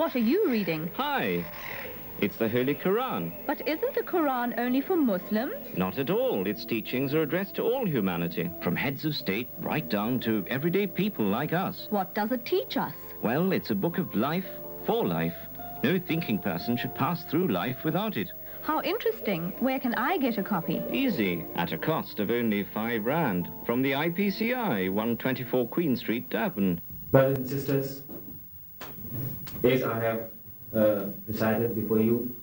What are you reading? Hi. It's the Holy Quran. But isn't the Quran only for Muslims? Not at all. Its teachings are addressed to all humanity, from heads of state right down to everyday people like us. What does it teach us? Well, it's a book of life for life. No thinking person should pass through life without it. How interesting. Where can I get a copy? Easy, at a cost of only £5 from the IPCI, 124 Queen Street, Durban. Brothers and sisters, as I have recited before you,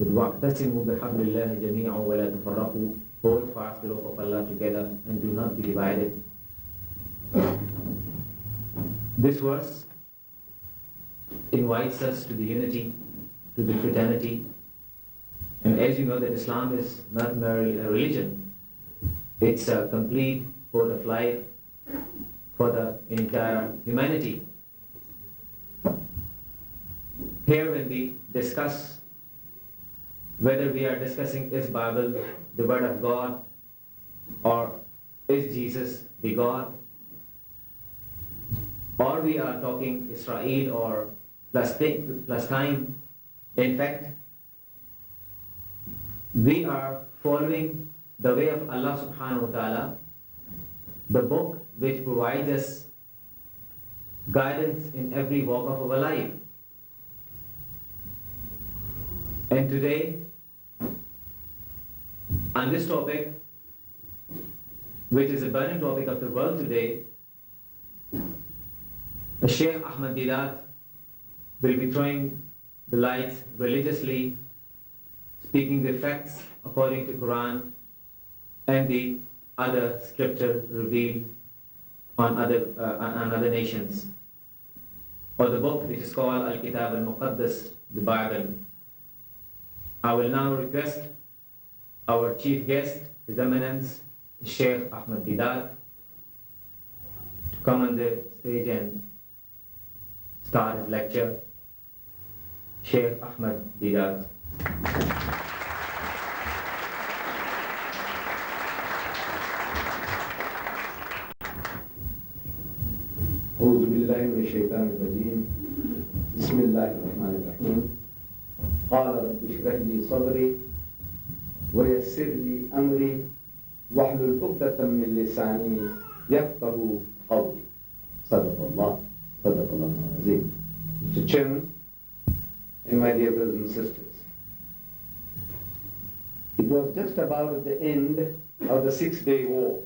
وَاعْتَصِمُوا بِحَبْلِ اللَّهِ جَمِيعًا وَلَا تَفَرَّقُوا, hold fast the rope of Allah together and do not be divided. This verse invites us to the unity, to the fraternity. And as you know that Islam is not merely a religion, it's a complete code of life for the entire humanity. Here when we discuss whether we are discussing is Bible the word of God or is Jesus the God, or we are talking Israel or plus time, in fact, we are following the way of Allah subhanahu wa ta'ala, the book which provides us guidance in every walk of our life. And today, on this topic, which is a burning topic of the world today, Sheikh Ahmed Deedat will be throwing the light religiously, speaking the facts according to Quran and the other scripture revealed on other nations, or the book which is called Al-Kitab Al-Muqaddas, the Bible. I will now request our chief guest, His Eminence, Sheikh Ahmed Deedat, to come on the stage and start his lecture. Sheikh Ahmed Deedat. أعوذ بالله من الشيطان الرجيم بسم الله الرحمن الرحيم قال رب اشرح لي صدري ويسر لي أمري واحلل عقدة من لساني يفقهوا قولي صدق الله العظيم. Mr. Chairman and my dear brothers and sisters, it was just about at the end of the Six-Day War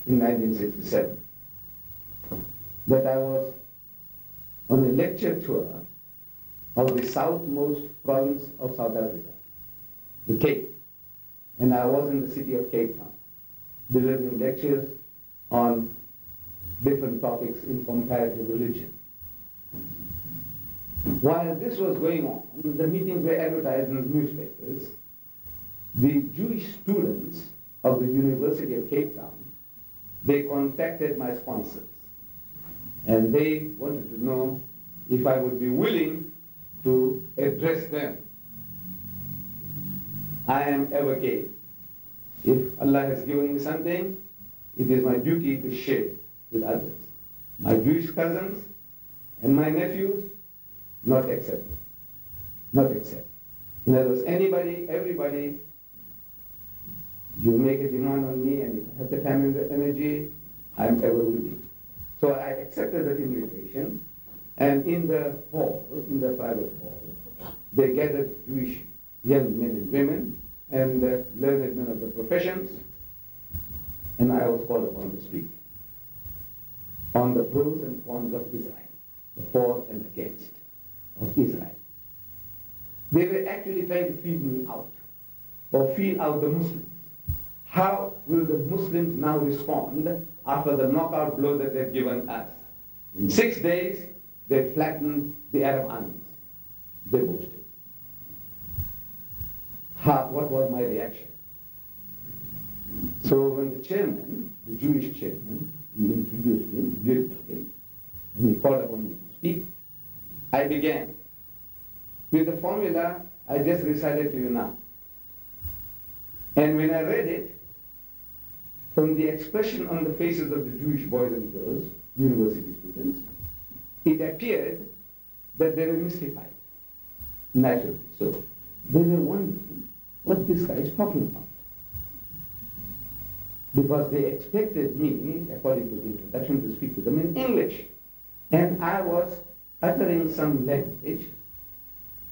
in 1967 that I was on a lecture tour of the southmost province of South Africa, the Cape, and I was in the city of Cape Town, delivering lectures on different topics in comparative religion. While this was going on, the meetings were advertised in the newspapers. The Jewish students of the University of Cape Town, they contacted my sponsors, and they wanted to know if I would be willing to address them. I am ever game. If Allah has given me something, it is my duty to share with others. My Jewish cousins and my nephews, not accepted. Not accepted. In other words, anybody, everybody, you make a demand on me, and if I have the time and the energy, I am ever willing. So I accepted that invitation, and in the hall, in the private hall, they gathered Jewish young men and women and learned men of the professions, and I was called upon to speak on the pros and cons of Israel, the for and against of Israel. They were actually trying to feel me out, or feel out the Muslims. How will the Muslims now respond after the knockout blow that they've given us? In 6 days, they flattened the Arab armies. They boasted. What was my reaction? So when the chairman, the Jewish chairman, he introduced me beautifully, and he called upon me to speak, I began with the formula I just recited to you now. And when I read it, from the expression on the faces of the Jewish boys and girls, university students, it appeared that they were mystified, naturally. So they were wondering what this guy is talking about. Because they expected me, according to the introduction, to speak to them in English. And I was uttering some language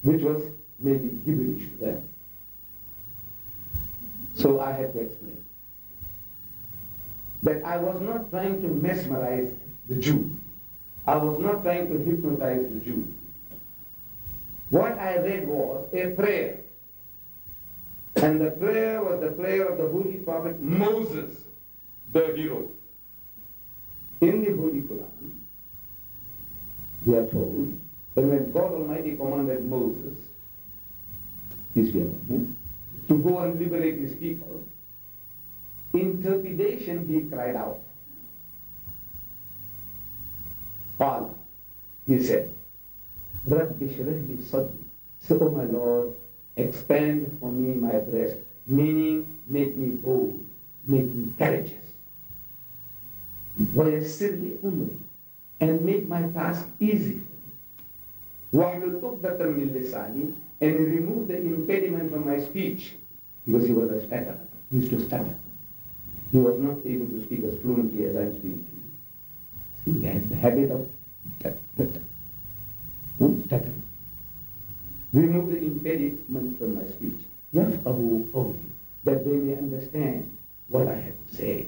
which was maybe gibberish to them. So I had to explain that I was not trying to mesmerize the Jew. I was not trying to hypnotize the Jew. What I read was a prayer. And the prayer was the prayer of the Holy Prophet Moses, the hero. In the Holy Quran, we are told that when God Almighty commanded Moses, peace be upon him, to go and liberate his people, in trepidation he cried out. Father, he said, Rabbi shrah li sadri. So, oh my Lord, expand for me my breast, meaning make me bold, make me courageous. وَيَسِّرْ لِي أُمْرِي, and make my task easy for me. وَحْلُلْ عُقْدَةً مِّن لِسَانِي, and remove the impediment from my speech, because he was a stutterer. He used to stutter. He was not able to speak as fluently as I'm speaking to you. See, he had the habit of stuttering. Remove the impediment from my speech. يَفْقَهُوا قَوْلِي, that they may understand what I have to say.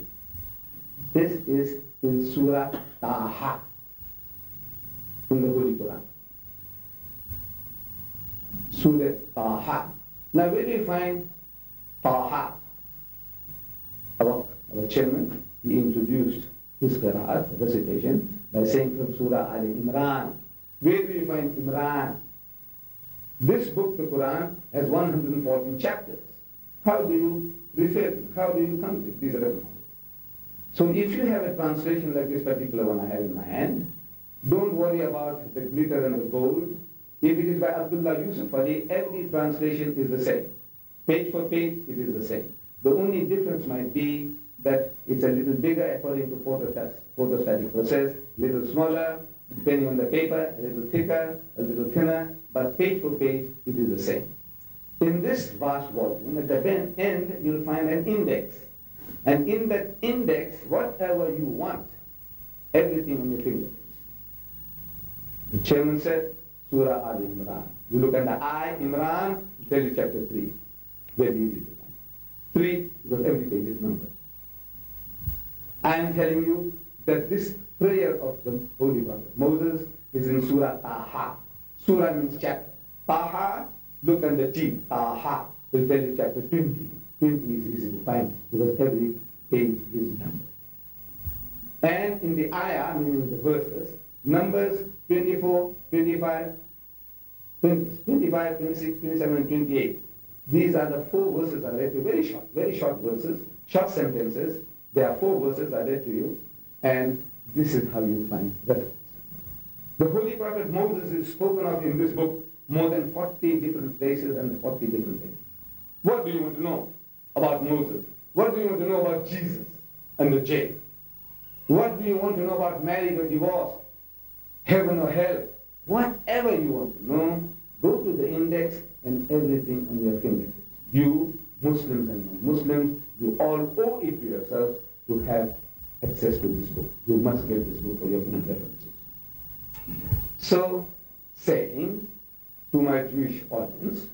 This is in Surah Taha, in the Holy Quran. Surah Taha. Now where do you find Taha? Our chairman, he introduced his qira'at, recitation, by saying from Surah Al-Imran. Where do you find Imran? This book, the Quran, has 114 chapters. How do you refer to it? How do you come to it? These are references. So if you have a translation like this particular one I have in my hand, don't worry about the glitter and the gold. If it is by Abdullah Yusuf Ali, every translation is the same. Page for page, it is the same. The only difference might be that it's a little bigger according to photostatic process, a little smaller, depending on the paper, a little thicker, a little thinner, but page for page, it is the same. In this vast volume, at the end, you'll find an index. And in that index, whatever you want, everything on your fingertips. The chairman said, Surah Al-Imran. You look at the I, Imran, it'll tell you chapter 3. Very easy to find. 3, because every page is numbered. I am telling you that this prayer of the Holy Prophet Moses is in Surah Taha. Surah means chapter. Taha, look at the T, Taha, will tell you chapter 20. 20 is easy to find because every page is numbered. And in the ayah, meaning the verses, Numbers 24, 25, 26, 27, and 28. These are the 4 verses I read to you, very short verses, short sentences. There are 4 verses I read to you, and this is how you find reference. The Holy Prophet Moses is spoken of in this book more than 40 different places and 40 different things. What do you want to know about Moses? What do you want to know about Jesus and the jail? What do you want to know about marriage or divorce? Heaven or hell? Whatever you want to know, go to the index and everything on your fingertips. You, Muslims and non-Muslims, you all owe it to yourself to have access to this book. You must get this book for your own references. So, saying to my Jewish audience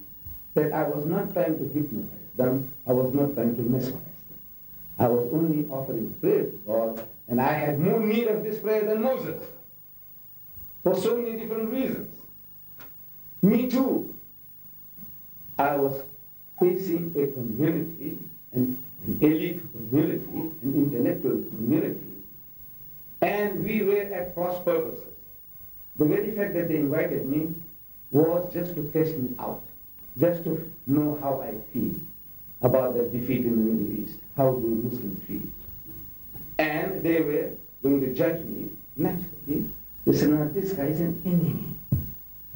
that I was not trying to hypnotize them, I was not trying to mesmerize them. I was only offering prayer to God, and I had more need of this prayer than Moses, for so many different reasons. Me too. I was facing a community, an elite community, an intellectual community, and we were at cross purposes. The very fact that they invited me was just to test me out, just to know how I feel about the defeat in the Middle East. How do Muslims feel? And they were going to judge me naturally. They said, now this guy is an enemy.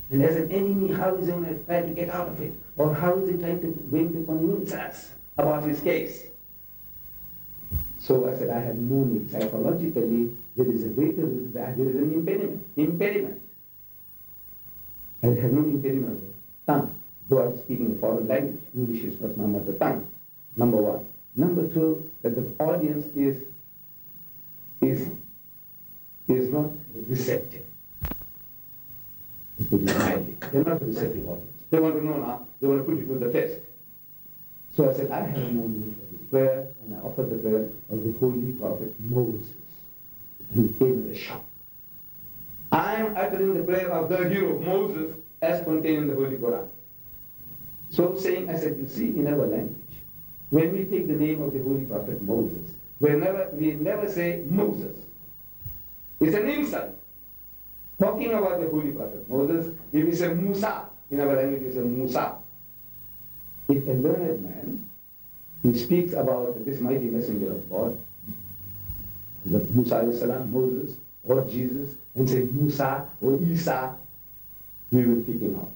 And as an enemy, how is he going to try to get out of it? Or how is he going to convince us about his case? So I said, I have no need. Psychologically, there is a greater, there is an impediment. I have no impediment with tongue, though I'm speaking a foreign language. English is not my mother tongue, number one. Number two, that the audience is not receptive. To put it mildly. They're not a receptive audience. They want to know now, they want to put it to the test. So I said, I have no need for this prayer, and I offered the prayer of the Holy Prophet Moses. And he came with a shout. I am uttering the prayer of the hero, Moses, as contained in the Holy Quran. So saying, I said, you see, in our language, when we take the name of the Holy Prophet Moses, we never say Moses. It's an insult. Talking about the Holy Prophet Moses, if we say Musa, in our language we say Musa. If a learned man, he speaks about this mighty messenger of God, that Musa alayhi salam, Moses, or Jesus, and say Musa or Isa, we will kick him out.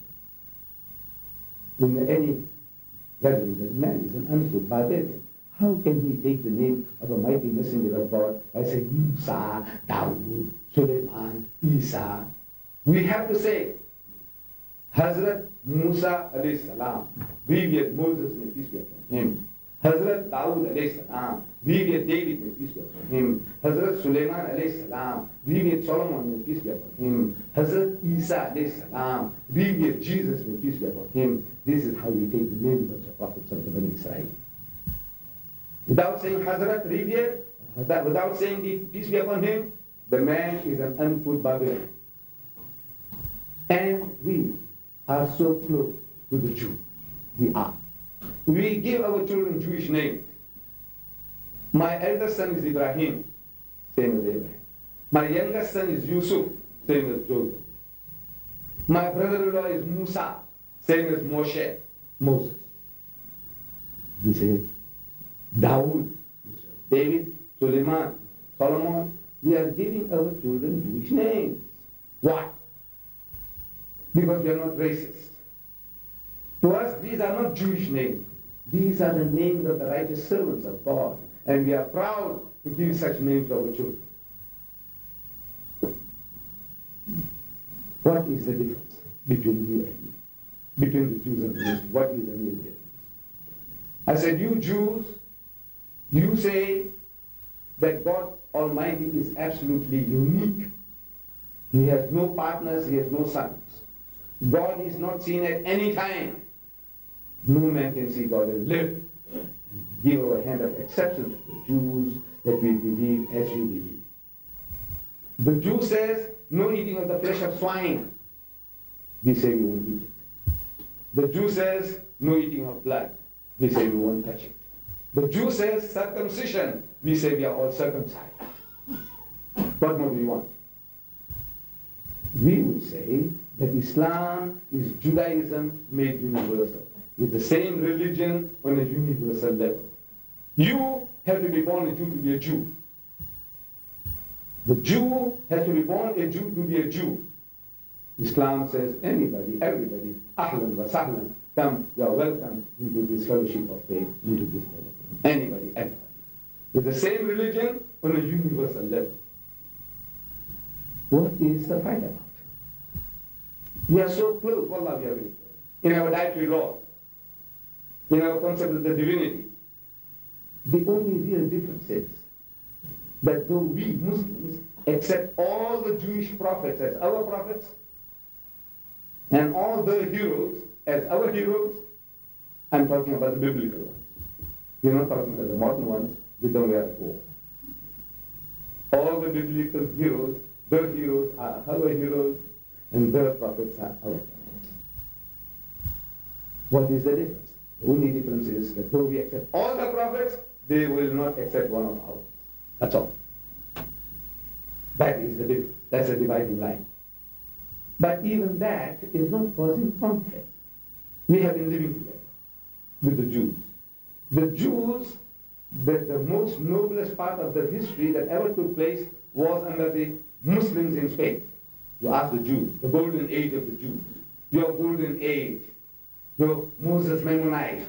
In any gathering, that man is an untruth barbarian. How can he take the name of a mighty messenger of God by saying Musa, Dawood, Suleiman, Isa? We have to say Hazrat Musa alayhi salam, previous Moses, may peace be upon him. Hazrat Dawood alayhi salam, previous David, may peace be upon him. Hazrat Suleiman alayhi salam, previous Solomon, may peace be upon him. Hazrat Isa alayhi salam, previous Jesus, may peace be upon him. This is how we take the names of the prophets of the Bani Israel. Without saying Hazrat Ridiyat, without saying the peace be upon him, the man is an uncouth barbarian. And we are so close to the Jew. We are. We give our children Jewish names. My eldest son is Ibrahim, same as Abraham. My youngest son is Yusuf, same as Joseph. My brother-in-law is Musa, same as Moshe, Moses. We say Dawood, David, Suleiman, Solomon. We are giving our children Jewish names. Why? Because we are not racist. To us, these are not Jewish names. These are the names of the righteous servants of God. And we are proud to give such names to our children. What is the difference between you and me? Between the Jews and the Muslims? What is the real difference? I said, you Jews, you say that God Almighty is absolutely unique. He has no partners, he has no sons. God is not seen at any time. No man can see God and live. Give our hand of acceptance to the Jews that we believe as you believe. The Jew says, no eating of the flesh of swine. We say we won't eat it. The Jew says, no eating of blood. We say we won't touch it. The Jew says circumcision. We say we are all circumcised. What more do you want? We would say that Islam is Judaism made universal. It's the same religion on a universal level. You have to be born a Jew to be a Jew. The Jew has to be born a Jew to be a Jew. Islam says anybody, everybody, ahlan wa sahlan, come, you are welcome into this fellowship of faith, into this fellowship. Anybody, everybody. It's the same religion on a universal level. What is the fight about? We are so close, wallah, we are very close. In our dietary law, in our concept of the divinity. The only real difference is that though we Muslims accept all the Jewish prophets as our prophets, and all the heroes as our heroes, I'm talking about the biblical ones. We're not talking about the modern ones, we don't wear at all. All the biblical heroes, the heroes are our heroes, and the prophets are our prophets. What is the difference? The only difference is that though we accept all the prophets, they will not accept one of ours. That's all. That is the difference. That's a dividing line. But even that is not causing conflict. We have been living together with the Jews. The Jews, the most noblest part of the history that ever took place was under the Muslims in Spain. You ask the Jews, the golden age of the Jews. Your golden age. Your Moses Mennonite.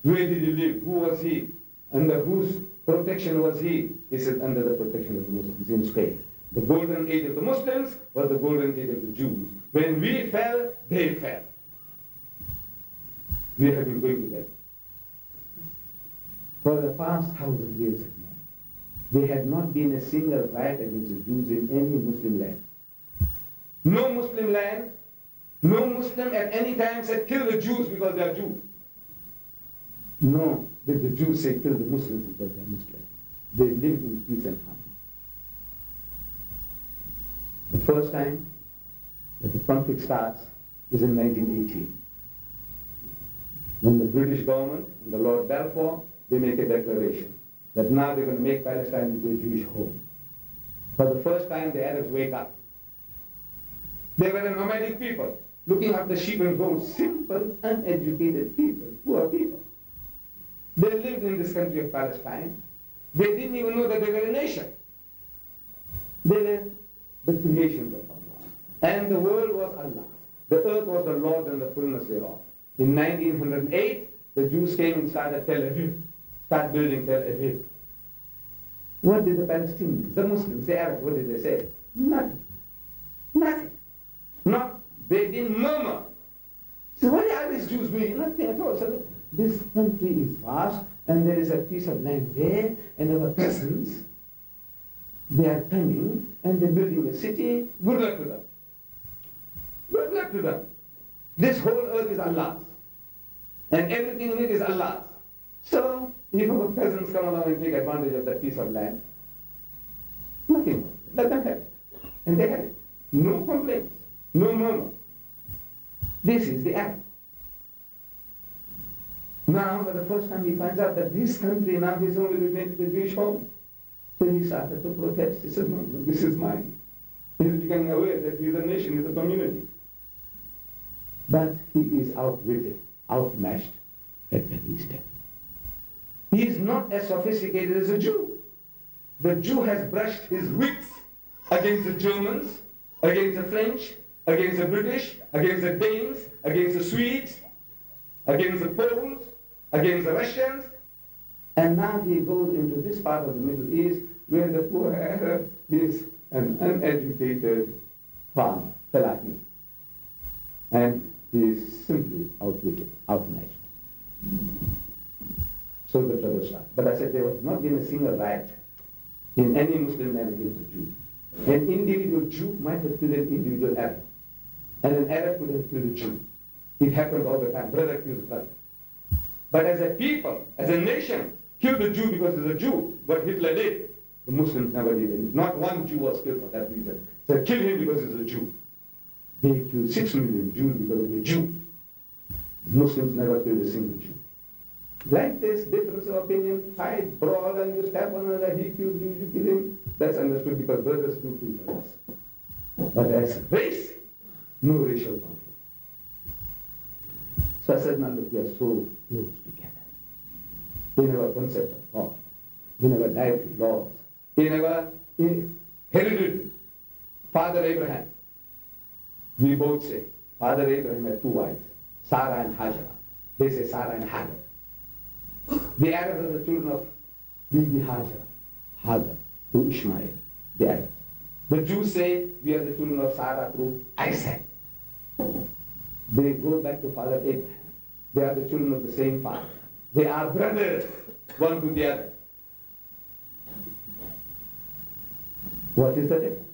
Where did he live? Who was he? Under whose protection was he? He said, under the protection of the Muslims in Spain. The golden age of the Muslims was the golden age of the Jews. When we fell, they fell. We have been going together. For the past 1,000 years and more, there had not been a single riot against the Jews in any Muslim land. No Muslim land, no Muslim at any time said, kill the Jews because they are Jews. No, did the Jews say, kill the Muslims because they are Muslims. They lived in peace and harmony. The first time that the conflict starts is in 1918. When the British government and the Lord Balfour, they make a declaration that now they're going to make Palestine into a Jewish home. For the first time, the Arabs wake up. They were a nomadic people, looking after sheep and goats, simple, uneducated people, poor people. They lived in this country of Palestine. They didn't even know that they were a nation. They were the creations of Allah. And the world was Allah's. The earth was the Lord and the fullness thereof. In 1908, the Jews came and started Tel Aviv, started building Tel Aviv. What did the Palestinians, the Muslims, the Arabs, what did they say? Nothing. Nothing. Not, they didn't murmur. So what are these Jews doing? Nothing at all. So look, this country is vast, and there is a piece of land there, and our cousins, they are coming, and they're building a city. Good luck to them. Good luck to them. This whole earth is Allah's. And everything in it is Allah's. So, if our cousins come along and take advantage of that piece of land, nothing more. Let them have it. And they had it. No complaints. No murmur. This is the act. Now, for the first time, he finds out that this country, now his home will be made into a Jewish home. So he started to protest. He said, no, no, this is mine. He's becoming aware that he's a nation, he's a community. But he is outwitted, outmatched at every step. He is not as sophisticated as a Jew. The Jew has brushed his wits against the Germans, against the French, against the British, against the Danes, against the Swedes, against the Poles, against the Russians. And now he goes into this part of the Middle East where the poor Arab is an uneducated farmer, fellahi. And he is simply outwitted, outmatched. So the trouble starts. But I said there was not been a single riot in any Muslim land against a Jew. An individual Jew might have killed an individual Arab. And an Arab could have killed a Jew. It happens all the time. Brother kills brother. But as a people, as a nation, kill the Jew because he's a Jew, what Hitler did, the Muslims never did it. Not one Jew was killed for that reason. So kill him because he's a Jew. They killed 6 million Jews because of a Jew. The Muslims never killed a single Jew. Like this, difference of opinion, fight, brawl, and you stab one another, he kills you, you kill him. That's understood because brothers do kill brothers. But as race, no racial conflict. So I said, now look, we are so close together. In our concept of God, in our dietary laws, in our heredity. Father Abraham, we both say, Father Abraham had 2 wives, Sarah and Hajar. They say Sarah and Hagar. The Arabs are the children of Bibi Hajar, Hagar, through Ishmael, the Arabs. The Jews say we are the children of Sarah through Isaac. They go back to Father Abraham. They are the children of the same father. They are brothers, one to the other. What is the difference?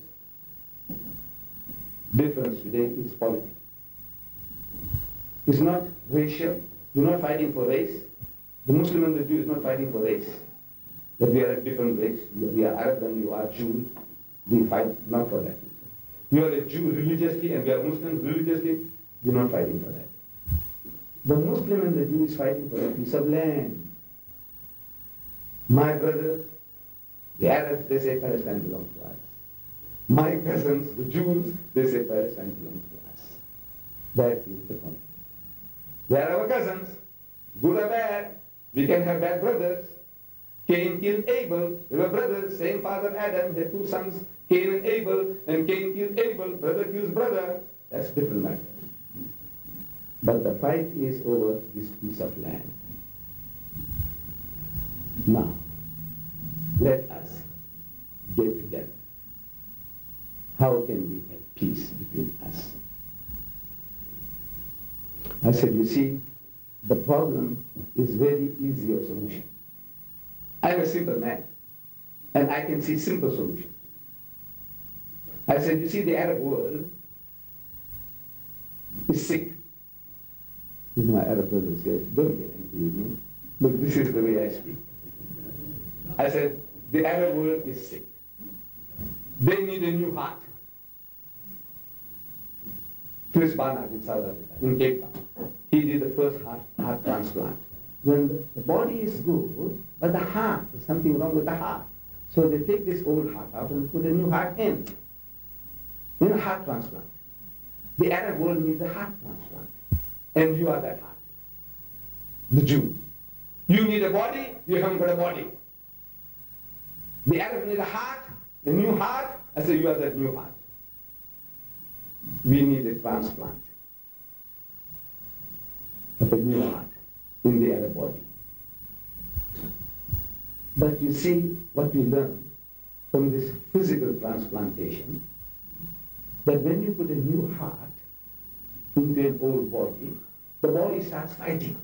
Difference today is politics. It's not racial. We're not fighting for race. The Muslim and the Jew is not fighting for race. But we are a different race. We are Arab and you are Jews. We fight not for that. You are a Jew religiously and we are Muslims religiously. We're not fighting for that. The Muslim and the Jew is fighting for a piece of land. My brothers, the Arabs, they say Palestine belongs to us. My cousins, the Jews, they say Palestine belongs to us. That is the conflict. They are our cousins, good or bad. We can have bad brothers. Cain killed Abel. They were brothers, same father Adam, their 2 sons, Cain and Abel, and Cain killed Abel, brother kills brother. That's a different matter. But the fight is over this piece of land. Now, let us get together How can we have peace between us? I said, you see, the problem is very easy of solution. I'm a simple man, and I can see simple solutions. I said, you see, the Arab world is sick. This is my Arab brothers here. Don't get angry with me. But this is the way I speak. I said, the Arab world is sick. They need a new heart. Chris Barnard in South Africa, in Cape Town, he did the first heart transplant. When the body is good, but the heart, there's something wrong with the heart. So they take this old heart out and put a new heart in a heart transplant. The Arab world needs a heart transplant. And you are that heart. The Jews. You need a body, you haven't got a body. The Arab need a heart, a new heart, I say you are that new heart. We need a transplant of a new heart in the Arab body. But you see what we learn from this physical transplantation, that when you put a new heart into an old body, the body starts fighting.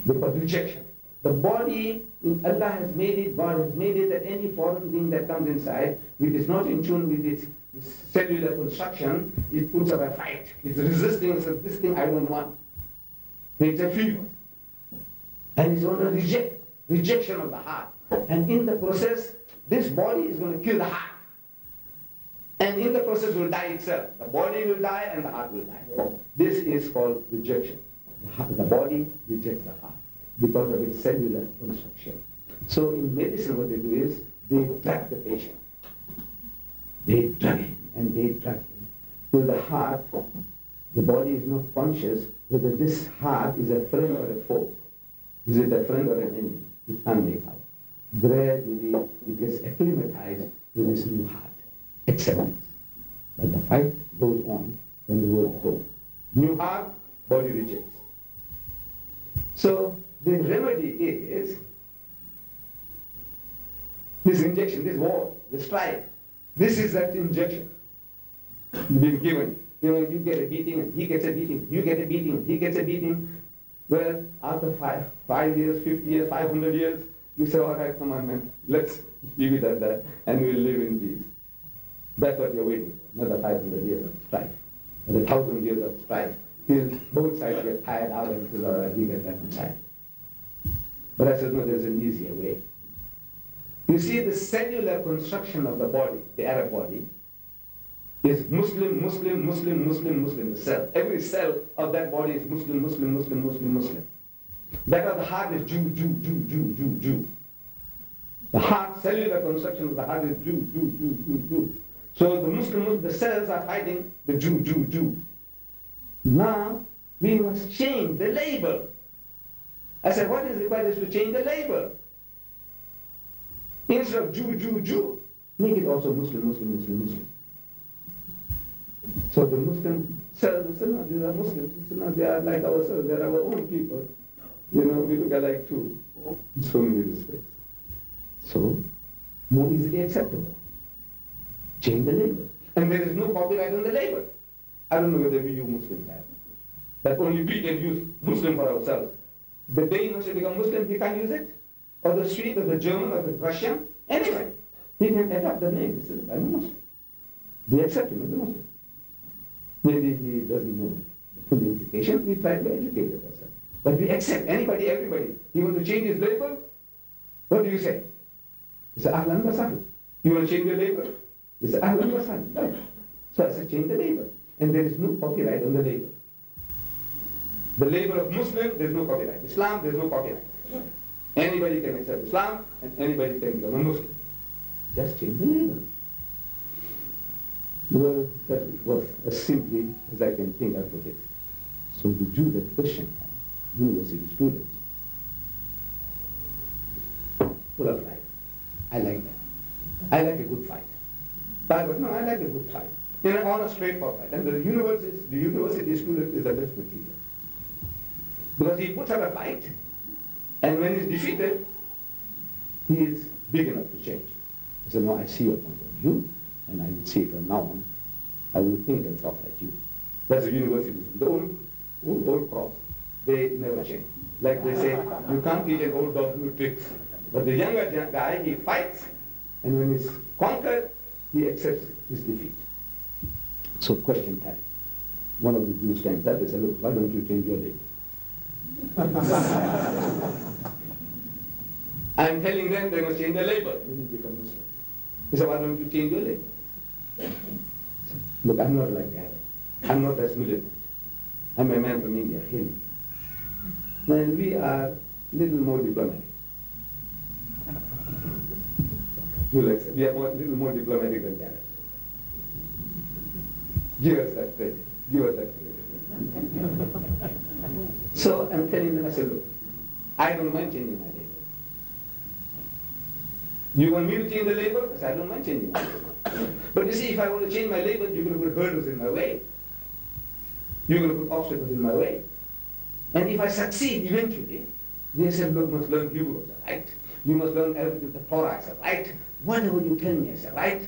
Because rejection. The body, Allah has made it, God has made it, that any foreign thing that comes inside, which is not in tune with its cellular construction, it puts up a fight. It's resisting, it says, this thing I don't want. It's a fever. And it's going to rejection of the heart. And in the process, this body is going to kill the heart. And in the process will die itself. The body will die and the heart will die. This is called rejection. The body rejects the heart because of its cellular construction. So in medicine what they do is they drug the patient. They drug him and they drug him till the heart, the body is not conscious whether this heart is a friend or a foe. Is it a friend or an enemy? It can't make out. Gradually it gets acclimatized to this new heart. Acceptance. But the fight goes on when the world goes. New heart, body rejects. So the remedy is this injection, this war, the strife. This is that injection being given. You know, you get a beating, and he gets a beating, you get a beating, he gets a beating. Well, after 5 years, 50 years, 500 years, you say, all right, come on, man, let's leave it at that, and we'll live in peace. That's what you're waiting for, another 500 years of strife, or 1,000 years of strife, till both sides get tired out and say, all right, we get reconciled. But I said, no, there's an easier way. You see, the cellular construction of the body, the Arab body, is Muslim, Muslim, Muslim, Muslim, Muslim, the cell. Every cell of that body is Muslim, Muslim, Muslim, Muslim, Muslim. That of the heart is Jew, Jew, Jew, Jew, Jew, Jew. The heart, cellular construction of the heart is Jew, Jew, Jew, Jew, Jew. So the Muslim, the cells are fighting the Jew, Jew, Jew. Now, we must change the label. I said, what is required is to change the label. Instead of Jew, Jew, Jew, make it also Muslim, Muslim, Muslim, Muslim. So the Muslim cells, no, these are Muslims, no, they are like ourselves, they are our own people. You know, we look alike too, in so many respects. So, more easily acceptable. Change the label. And there is no copyright on the label. I don't know whether you Muslims have. That only we can use Muslim for ourselves. The day he wants to become Muslim, he can't use it. Or the Swede, or the German, or the Russian, anyway. He can adopt the name. He says, I'm a Muslim. We accept him as a Muslim. Maybe he doesn't know the full implication. We try to educate ourselves. But we accept anybody, everybody. He wants to change his label? What do you say? You say, Ahlan wa sahlan. You want to change your label? You say, Ahlan wa sahlan. No. So I said, change the label. And there is no copyright on the label. The label of Muslim, there is no copyright. Islam, there is no copyright. Anybody can accept Islam, and anybody can become a Muslim. Just change the label. Well, that was as simply as I can think I put it. So the Jew that question university students, full of life. I like that. I like a good fight. But no, I like a good fight. In an honest, straightforward fight. And the university student is the best material. Because he puts up a fight, and when he's defeated, he is big enough to change. He said, no, I see your point of view. and I will say from now on, I will think and talk like you. That's the universities. The old crops, they never change. Like they say, you can't teach an old dog new tricks. But the younger guy, he fights, and when he's conquered, he accepts his defeat. So question time. One of the Jews stands up and said, look, why don't you change your label? I'm telling them they must change their label when you become Muslim. He said, why don't you change your label? Look, I'm not like that. I'm not as militant. I'm a man from India, hear me. And we are a little more diplomatic. We are a little more diplomatic than that. Give us that credit. Give us that credit. So I'm telling them, I said, look, I don't mind changing my label. You want me to change the label? I said, I don't mind changing my label. But you see, if I want to change my label, you're going to put hurdles in my way. You're going to put obstacles in my way. And if I succeed eventually, they said, look, you must learn Hebrew. I said, right. You must learn everything, the Torah. I said, right. Whatever you tell me, I said, right.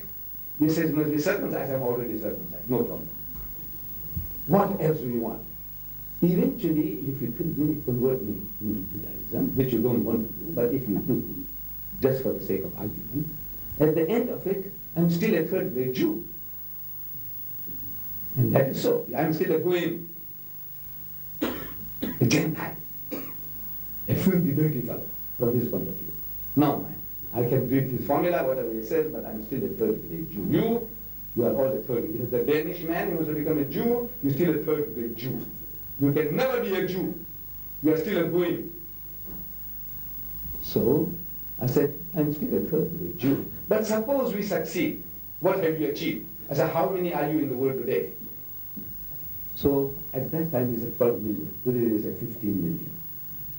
He says, must be circumcised. I'm already circumcised. No problem. What else do you want? Eventually, if you could really convert me into Judaism, which you don't want to do, but if you do, just for the sake of argument, at the end of it, I'm still a third-grade Jew. And that is so. I'm still a goyim, a Gentile, a filthy, dirty fellow from his point of view. Now, I can read his formula, whatever he says, but I'm still a third-grade Jew. You are all a third-grade. If the Danish man who wants to become a Jew, you're still a third-grade Jew. You can never be a Jew. You are still a goyim. So, I said, I'm still a third-grade Jew. But suppose we succeed. What have you achieved? I said, how many are you in the world today? So, at that time, it's a 12 million. Today, there's a 15 million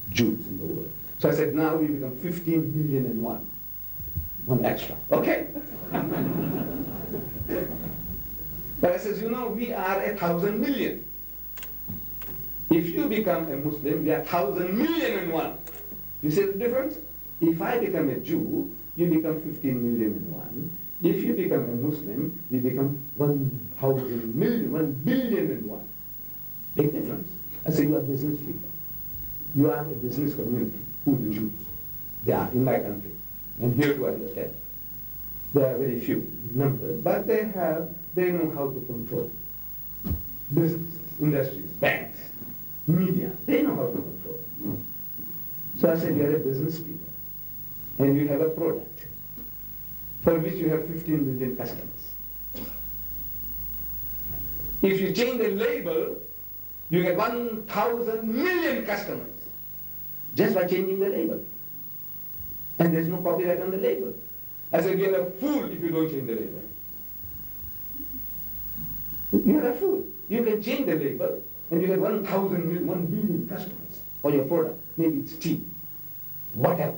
Jews in the world. So I said, now we become 15 million and one. One extra. Okay. But I says, you know, we are 1,000 million. If you become a Muslim, we are 1,000 million and one. You see the difference? If I become a Jew, you become 15 million and one. If you become a Muslim, we become 1,000 million, 1 billion and one. Big difference. I say, you are business people. You are a business community. Who the Jews? They are in my country. And here to understand. There are very few numbers, but they know how to control businesses, industries, banks, media. They know how to control. So I said, you are a business people. And you have a product for which you have 15 million customers. If you change the label, you get 1,000 million customers just by changing the label. And there's no copyright on the label. I said, you're a fool if you don't change the label. You're a fool. You can change the label and you get 1,000 million, 1 billion customers for your product. Maybe it's tea, whatever.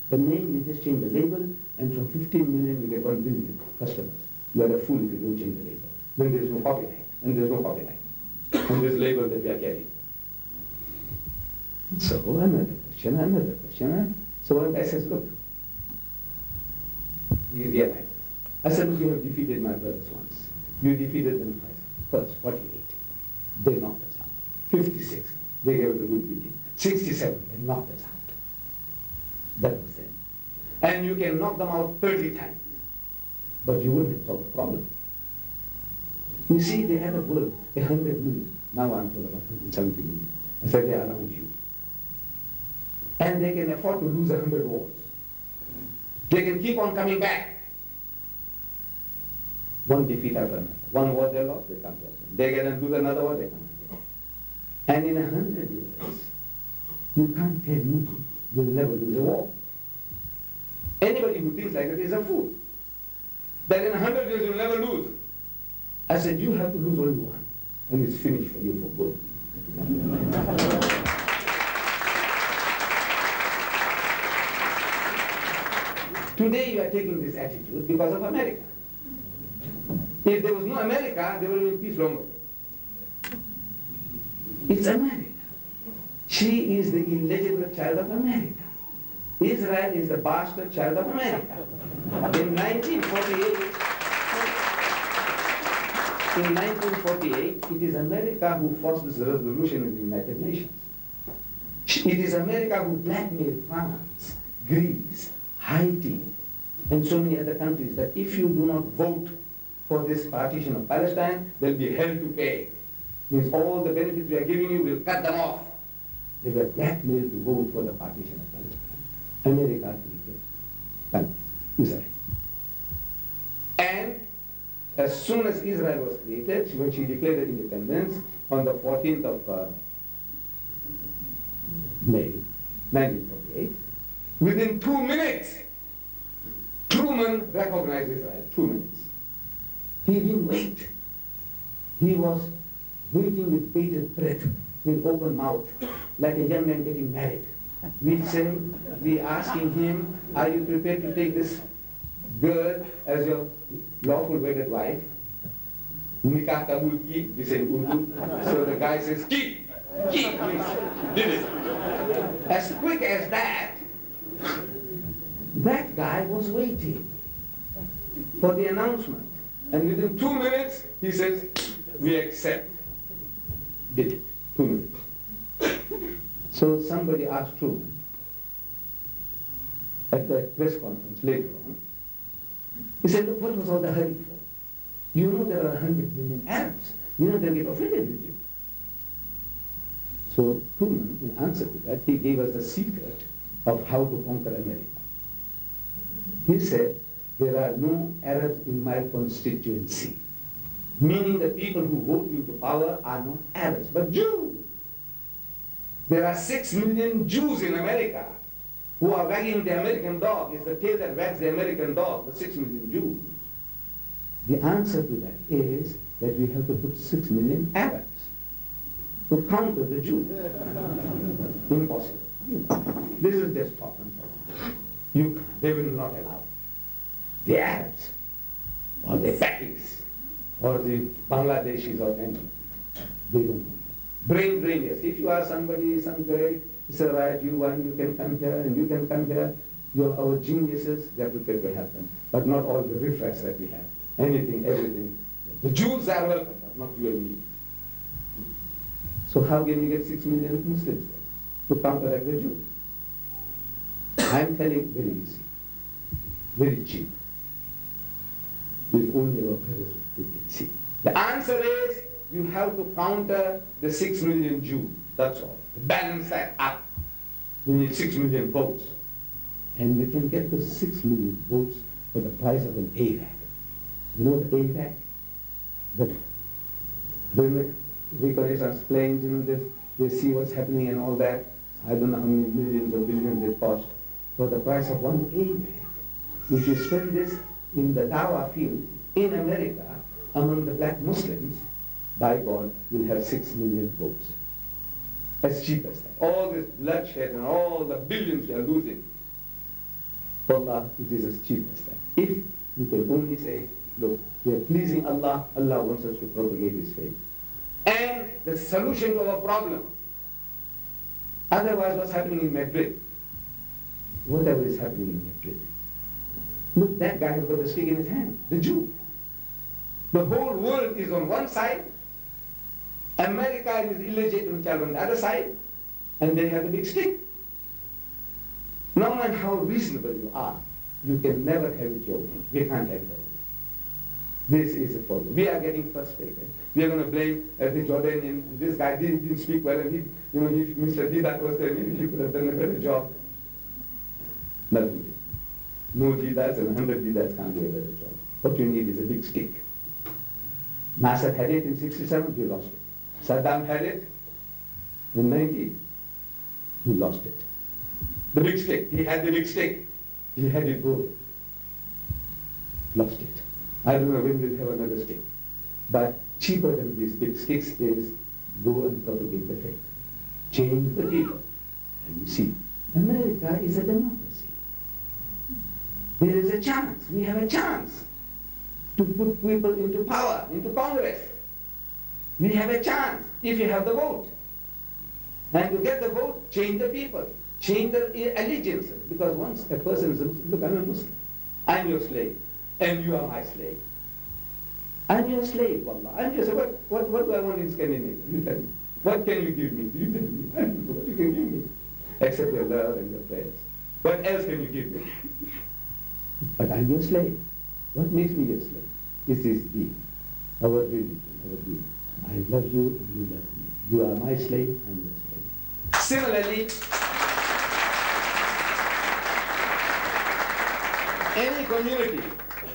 The name, you just change the label, and from 15 million you get 1 billion customers. You are a fool if you don't change the label. Then there is no copyright, and there is no copyright on this label that we are carrying. So another question. So one guy says, look, he realizes. I said, look, you have defeated my brothers once. You defeated them twice. First, 48. They knocked us out. 56. They gave us a good beating. 67. They knocked us out. That was them. And you can knock them out 30 times. But you wouldn't solve the problem. You see, they had a world, 100 million. Now I'm told about 170 million. I said, they are around you. And they can afford to lose 100 wars. They can keep on coming back. One defeat after another. One war they lost, they come to us. They get and lose another war, they come again. And in 100 years, you can't tell me you'll never lose a war. Anybody who thinks like that is a fool. That in 100 years you'll never lose. I said, you have to lose only one, and it's finished for you for good. Today you are taking this attitude because of America. If there was no America, there would have been peace long ago. It's America. She is the illegitimate child of America. Israel is the bastard child of America. In 1948, In 1948, it is America who forced this resolution in the United Nations. It is America who blackmailed France, Greece, Haiti, and so many other countries that if you do not vote for this partition of Palestine, there will be hell to pay. Means all the benefits we are giving you, will cut them off. They were blackmailed to vote for the partition of Palestine. America created Israel. And as soon as Israel was created, when she declared her independence on the 14th of May 1948, within 2 minutes, Truman recognized Israel. 2 minutes. He didn't wait. He was waiting with bated breath, with open mouth, like a young man getting married. We asking him, are you prepared to take this girl as your lawful wedded wife? Nikah kabul ki, we say Urdu. So the guy says, ki, please. Did it. As quick as that, that guy was waiting for the announcement. And within 2 minutes, he says, we accept. Did it. 2 minutes. So somebody asked Truman at the press conference later on, he said, look, what was all the hurry for? You know there are 100 million Arabs. You know they'll get offended with you. So Truman, in answer to that, he gave us the secret of how to conquer America. He said, there are no Arabs in my constituency. Meaning the people who vote you to power are not Arabs, but Jews. There are 6 million Jews in America who are wagging the American dog. It's the tail that wags the American dog, the 6 million Jews. The answer to that is that we have to put 6 million Arabs to counter the Jews. Impossible. This is their stop and go. They will not allow the Arabs or the Pakis or the Bangladeshis or anything. They don't want that. Brain, yes. If you are somebody, some great, it's all right, you can come here and you can come here. You're our geniuses, they are prepared to help them. But not all the riffraffs that we have. Anything, everything. The Jews are welcome, but not you and me. So how can you get 6 million Muslims there to counteract the Jews? I'm telling very easy, very cheap. With only our charisma, you can see. The answer is, you have to counter the 6 million Jews. That's all. Balance that up. You need 6 million votes. And you can get those 6 million votes for the price of an AVAC. You know the AVAC? The reconnaissance planes, they see what's happening and all that. I don't know how many millions or billions it cost. For the price of one AVAC, if you spend this in the Dawa field in America among the black Muslims, by God, we'll have 6 million votes. As cheap as that. All this bloodshed and all the billions we are losing, Allah, it is as cheap as that. If you can only say, look, we are pleasing Allah, Allah wants us to propagate His faith. And the solution to our problem. Otherwise, what's happening in Madrid? Whatever is happening in Madrid. Look, that guy has got the stick in his hand, the Jew. The whole world is on one side, America and his illegitimate child on the other side, and they have a big stick. No matter how reasonable you are, you can never have it your way. We can't have it our way. This is the problem. We are getting frustrated. We are going to blame the Jordanian. This guy didn't speak well, and Mr. Deedat was there. Maybe he could have done a better job. Nothing did. No Deedats and 100 Deedats can't do a better job. What you need is a big stick. Nasser had it in 67, he lost it. Saddam had it in 90, he lost it. The big stick, he had the big stick. He had it broken. Lost it. I don't know when we'll have another stick. But cheaper than these big sticks is go and propagate the faith. Change the people. And you see, America is a democracy. There is a chance. We have a chance to put people into power, into Congress. We have a chance if you have the vote. And to get the vote, change the people, change the allegiances. Because once a person is a Muslim, look, I'm a Muslim. I'm your slave, and you are my slave. I'm your slave, wallah. I'm your slave. What do I want in Scandinavia? You tell me. What can you give me? You tell me. I don't know what you can give me. Except your love and your prayers. What else can you give me? But I'm your slave. What makes me your slave? This is deen, our religion, our deen. I love you and you love me. You are my slave, I'm your slave. Similarly, any community,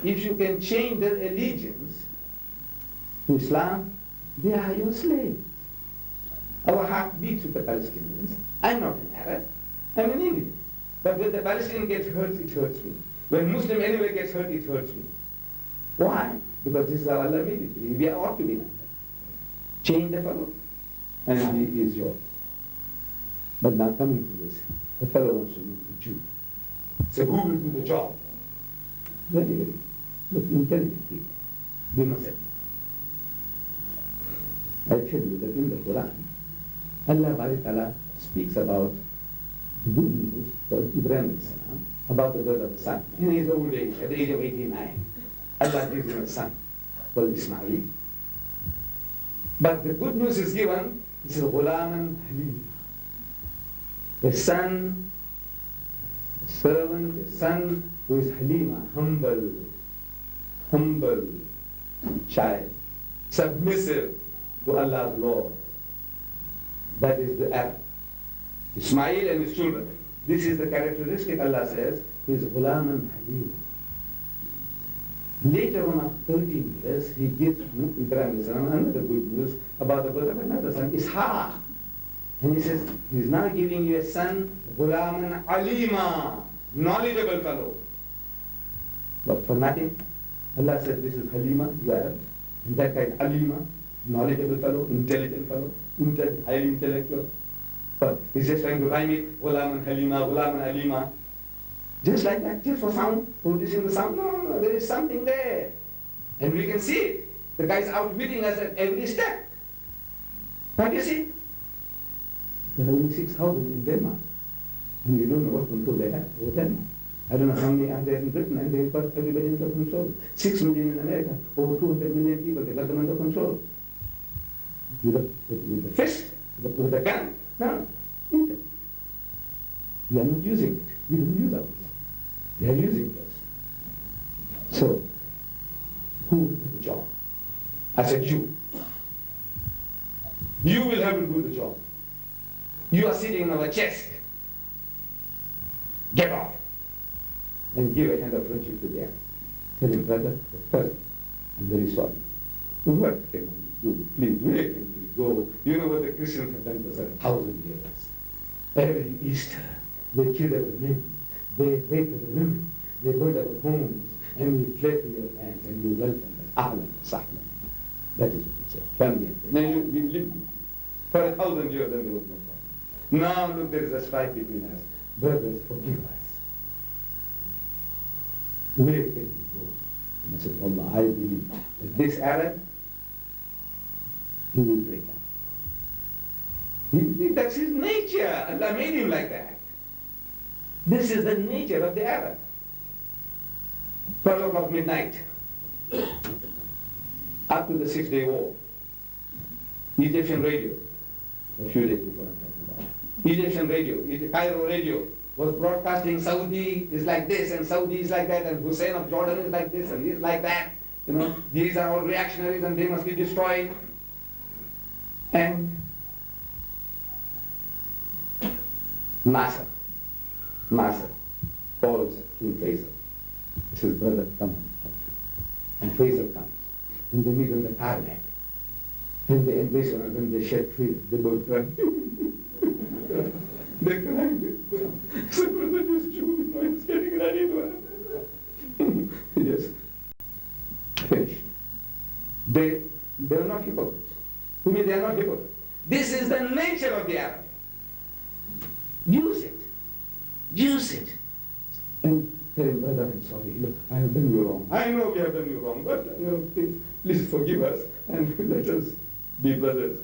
if you can change their allegiance to Islam, they are your slaves. Our heart beats with the Palestinians. I'm not an Arab, I'm an Indian. But when the Palestinian gets hurt, it hurts me. When Muslim anyway gets hurt, it hurts me. Why? Because this is how Allah made it. We ought to be like that. Change the fellow, and he is yours. But now coming to this, the fellow wants to know the Jew. So who will do the job? Very, very, look, intelligent people. We must say. I tell you that in the Quran, Allah Ta'ala speaks about the good news for Ibrahim about the birth of the son. In his old age, at the age of 89, Allah gives him a son called Ismail. But the good news is given, he says, Ghulaman Halim. The son, the servant, the son who is Halima, humble child, submissive to Allah's law. That is the Arab. Ismail and his children. This is the characteristic Allah says, he is Ghulaman Halima. Later on, after 13 years, he gives Ibrahim another good news about the birth of another son, Ishaq. And he says, he's now giving you a son, Ghulaman Alima, knowledgeable fellow. But for nothing, Allah said, this is Halima, you Arabs. And that guy, Alima, knowledgeable fellow, intelligent fellow, highly intellectual. But he's just trying to rhyme it, Ghulaman Halima, Ghulaman Alima. Just like that, just for sound, producing the sound. No, there is something there. And we can see it. The guy's outwitting us at every step. Can't you see? There are only 6,000 in Denmark. And you don't know what control they have over Denmark. I don't know how many are there in Britain, and they've got everybody under control. 6 million in America, over 200 million people, they got them under control. With the fist, with the gun. No, intellect. We are not using it. We don't use ours. They are using us. So, who will do the job? I said, you. You will have to do the job. You are sitting on our chest. Get off. And give a hand of friendship to them. Tell him, brother, first, I'm very sorry. What can I do? Please, where can we go? You know what the Christians have done for 1,000 years. Every Easter, they killed our men. They raped our women, they burned our homes, and we fled to your lands, and we welcomed them. Ahlan, sahlan. That is what it says. Family. Now we lived for 1,000 years, and there was no problem. Now look, there is a strife between us. Brothers, forgive us. Where can we go? And I said, Allah, I believe that this Arab, he will break down. That's his nature. Allah made him like that. This is the nature of the Arab. 12 o'clock midnight, up to the 6-day war, Egyptian radio, a few days before I'm talking about, Egyptian radio, Cairo radio, was broadcasting Saudi is like this, and Saudi is like that, and Hussein of Jordan is like this, and he is like that. You know, these are all reactionaries, and they must be destroyed. And Nasser calls King Faisal. He says, brother, come and talk to me. And Faisal comes. And they meet on the tarmac. And they embrace one another and they shed tears. They both cry. They cry. So brother, this Jew, you know, he's getting ready to yes. Finished. They are not hypocrites. To me, they are not hypocrites. This is the nature of the Arab. Use it. Use it. And tell him, brother, I'm sorry. Look, I have done you wrong. I know we have done you wrong, but please forgive us and let us be brothers.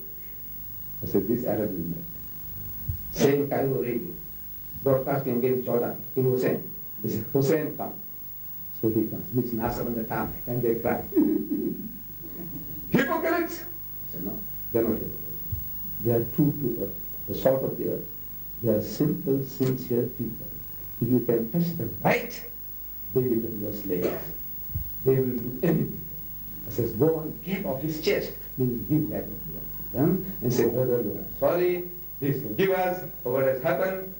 I said, this Arab will not. Same Cairo radio, broadcasting against Jordan, King Hussein. He said, Hussein, come. So he comes, meets Nasser on the tarmac, and they cry. hypocrites? I said, no, they're not hypocrites. They are true to earth, the salt of the earth. They are simple, sincere people. If you can touch them right, they become your slaves. They will do anything. I says, go on, get off his chest, meaning give back what belongs to them, and say, brother, we are sorry, please forgive us for what has happened.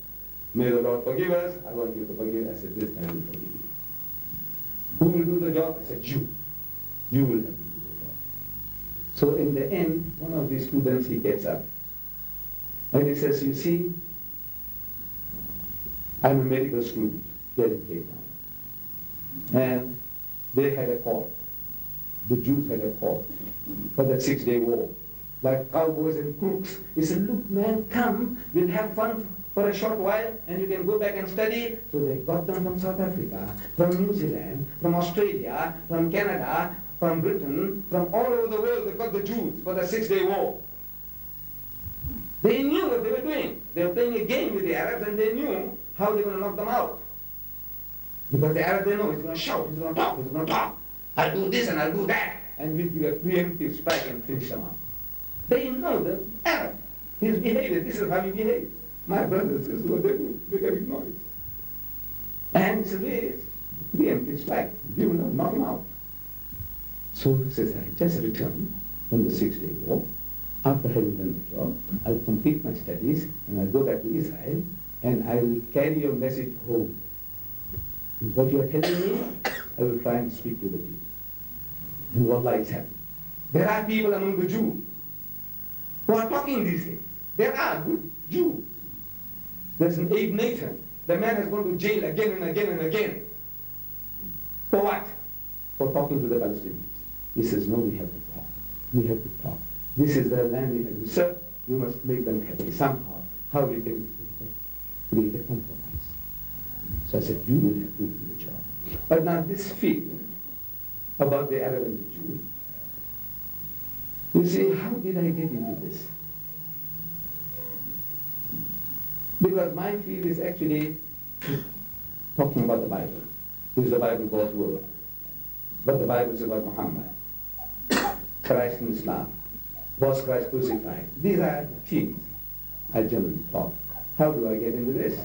May the Lord forgive us. I want you to forgive. I said, this time we forgive you. Who will do the job? I said, you. You will have to do the job. So in the end, one of the students, he gets up, and he says, you see, I'm a medical student here in Cape Town. And they had a call. The Jews had a call for that 6-day war. Like cowboys and crooks. He said, look man, come, we'll have fun for a short while and you can go back and study. So they got them from South Africa, from New Zealand, from Australia, from Canada, from Britain, from all over the world. They got the Jews for the 6-day war. They knew what they were doing. They were playing a game with the Arabs and they knew how they were going to knock them out. Because the Arab, they know, he's going to shout, he's going to talk, he's going to talk. I'll do this and I'll do that. And we'll give a preemptive strike and finish them up. They know the Arab, his behavior, this is how he behaves. My brothers, this is what they do. They get ignored. And he says, yes, preemptive strike. You will knock him out. So he says, I just returned from the 6-day war. After having done the job, I'll complete my studies and I'll go back to Israel and I will carry your message home. And what you are telling me, I will try and speak to the people. And wallah, it's happening. There are people among the Jews who are talking these things. There are good Jews. There's an Abe Nathan. The man has gone to jail again and again and again. For what? For talking to the Palestinians. He says, no, we have to talk. We have to talk. This is the land we have to serve. We must make them happy somehow. How we can create a compromise. So I said, you will have to do the job. But now this feeling about the Arab and the Jew, you see, how did I get into this? Because my field is actually talking about the Bible. Is the Bible God's word? What the Bible says about Muhammad, Christ and Islam. Was Christ crucified? These are the themes I generally talk. How do I get into this?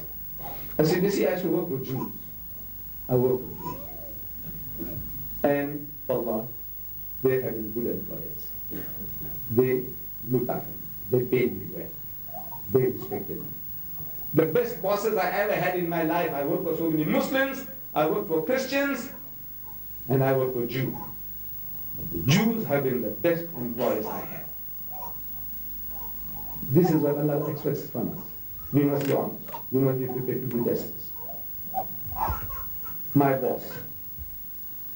I said, you see, I should work with Jews. I work with Jews. And Allah, they have been good employers. They looked after me. They paid me well. They respected me. The best bosses I ever had in my life, I worked for so many Muslims, I worked for Christians, and I worked for Jews. But the Jews have been the best employers I had. This is what Allah expects from us. We must be honest. We must be prepared to do justice. My boss,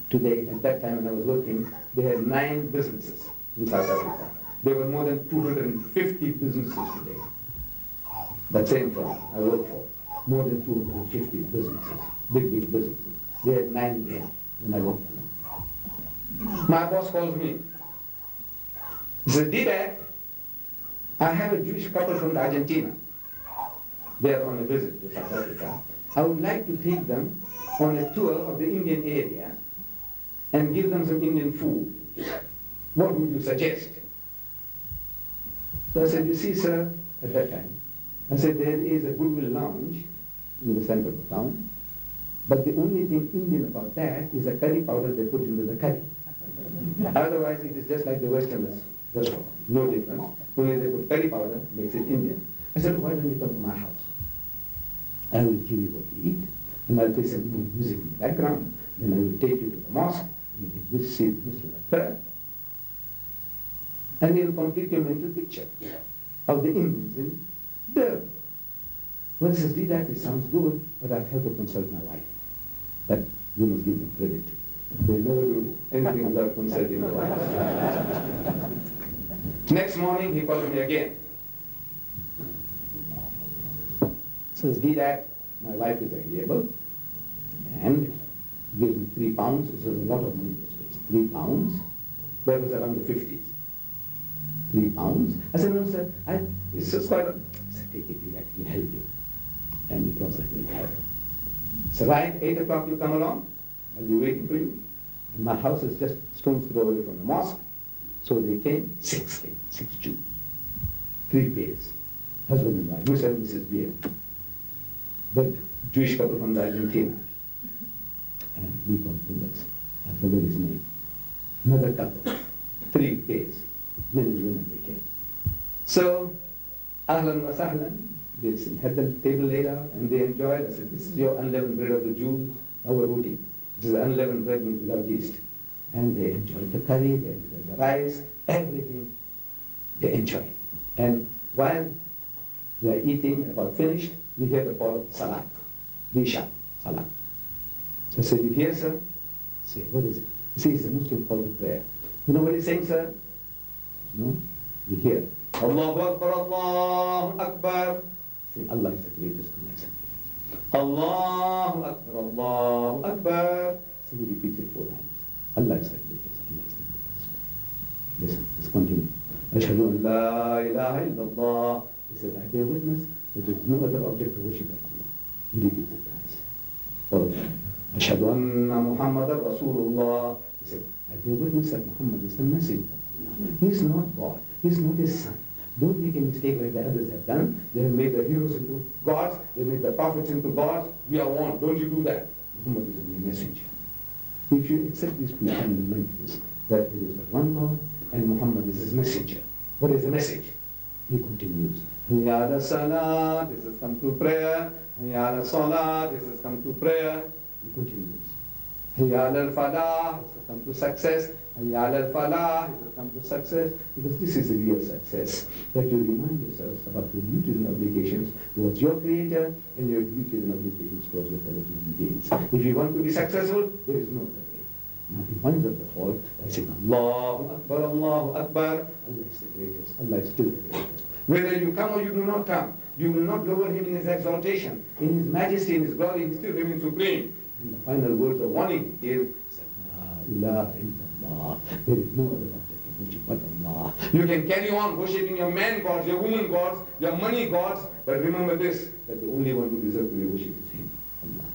today, at that time when I was working, they had 9 businesses in South Africa. There were more than 250 businesses today. That same firm I worked for, more than 250 businesses, big businesses. They had 9 there when I worked for them. My boss calls me. He says, Deedat, I have a Jewish couple from Argentina. They are on a visit to South Africa. I would like to take them on a tour of the Indian area and give them some Indian food. What would you suggest? So I said, you see, sir, at that time, I said, there is a Goodwill Lounge in the center of the town, but the only thing Indian about that is the curry powder they put into the curry. Otherwise, it is just like the Westerners restaurant, no difference. Only they put curry powder, makes it Indian. I said, why don't you come to my house? I will give you what to eat, and I'll play some music in the background. Then I will take you to the mosque, and you will see the Muslim prayer. And you'll complete your mental picture of the Indians in Durban. Well, he says, Deedat, it sounds good, but I'll have to consult my wife. That you must give them credit. They never do anything without consulting the wife. Next morning, he called me again. Says, Deedat, my wife is agreeable, and gives me 3 pounds. This is a lot of money those days. 3 pounds. That was around the 50s. 3 pounds. I said, no, sir, it's just quite a... I said, take it, Deedat, we'll help you. And it was like, we'll help. So right, 8 o'clock you come along, I'll be waiting for you. And my house is just stone's throw away from the mosque. So they came, six Jews, 3 pairs, husband and wife, Mr. and Mrs. Beer. But Jewish couple from Argentina. And we call Deedat. I forgot his name. Another couple, 3 pairs, men and women they came. So, ahlan wa sahlan, they had the table laid out and they enjoyed. I said, this is your unleavened bread of the Jews, our roti. This is unleavened bread means without yeast. And they enjoyed the curry, they enjoyed the rice, everything they enjoyed. And while we are eating, about finished, we hear the call of salat, Disha, salat. So I said, you hear, sir? I say, what is it? He says, it's a Muslim call to prayer. You know what he's saying, sir? No? We hear, Allahu Akbar, Allahu Akbar. Say, Allah is the greatest, Allah is the greatest. Allahu Akbar, Allahu Akbar. So he repeats it 4 times. Allah is the greatest, Allah is the greatest. Listen, let's continue. Ashhadu an la ilaha illallah. He says, I bear witness that there is no other object of worship but Allah. He repeats it twice. All of them. Ashhadu anna Muhammadan Rasulullah. He said, I bear witness that Muhammad is the messenger of Allah. He is not God. He is not his son. Don't make a mistake like the others have done. They have made the heroes into gods. They made the prophets into gods. We are one. Don't you do that. Muhammad is only a messenger. If you accept these two fundamentals, that there is but one God and Muhammad is his messenger. What is the message? He continues. Hayya ala salah, this has come to prayer. Hayya ala salah, this has come to prayer. He continues. Hayya ala al-falah, this has come to success. Hayya ala al-falah, this has come to success. Because this is the real success. That you remind yourselves about your duties and obligations towards your Creator and your duties and obligations towards your fellow human beings. If you want to be successful, there is no other way. Now he winds up the call by saying, Allahu Akbar, Allahu Akbar. Allah is the greatest. Allah is still the greatest. Whether you come or you do not come, you will not lower him in his exaltation, in his majesty, in his glory. He still remains supreme. And the final words of warning is, La ilaha illallah. There is no other object of worship but Allah. You can carry on worshipping your man gods, your woman gods, your money gods, but remember this, that the only one who deserves to be worshipped is him, Allah.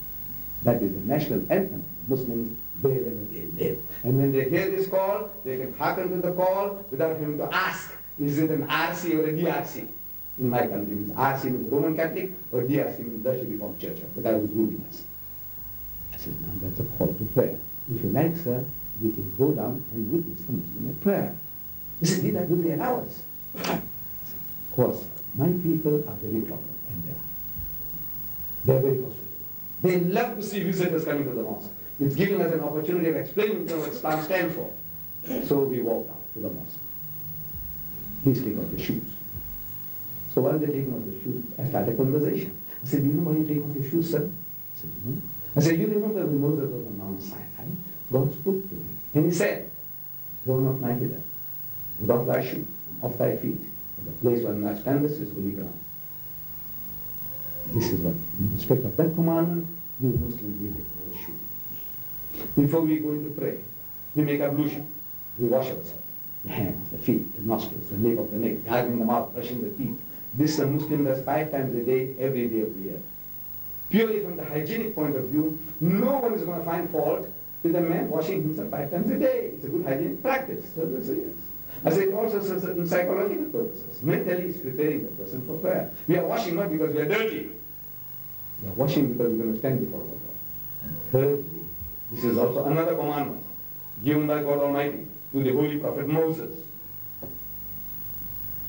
That is the national anthem of Muslims wherever they live. And when they hear this call, they can hearken to the call without having to ask, is it an RC or a DRC? In my country, means RC means Roman Catholic, or DRC means Dutch Reformed Church, the guy who's ruling us. I said, now that's a call to prayer. If you like, sir, we can go down and witness the Muslim at prayer. He said, Deedat, will they allow us? I said, of course, sir. My people are very tolerant, and they are. They're very hospitable. They love to see visitors coming to the mosque. It's giving us an opportunity of explaining to them what Islam stands for. So we walk down to the mosque. Please take off your shoes. So while they're taking off their shoes, I start a conversation. I said, do you know why you take off your shoes, sir? He said, no. I said, you remember when Moses was on Mount Sinai? God spoke to him. And he said, throw off thy hither, put off thy shoe, off thy feet. And the place where thou standest is holy ground. This is what, in respect of that commandment, we Muslims, we take our shoes. Before we go into pray, we make ablution. We wash ourselves. The hands, the feet, the nostrils, the nape of the neck, gargling the mouth, brushing the teeth. This a Muslim does 5 times a day, every day of the year. Purely from the hygienic point of view, no one is going to find fault with a man washing himself 5 times a day. It's a good hygienic practice. So yes. I say it also serves certain psychological purposes. Mentally, it's preparing the person for prayer. We are washing not because we are dirty. We are washing because we're going to stand before God. And thirdly, this is also another commandment given by God Almighty to the Holy Prophet Moses.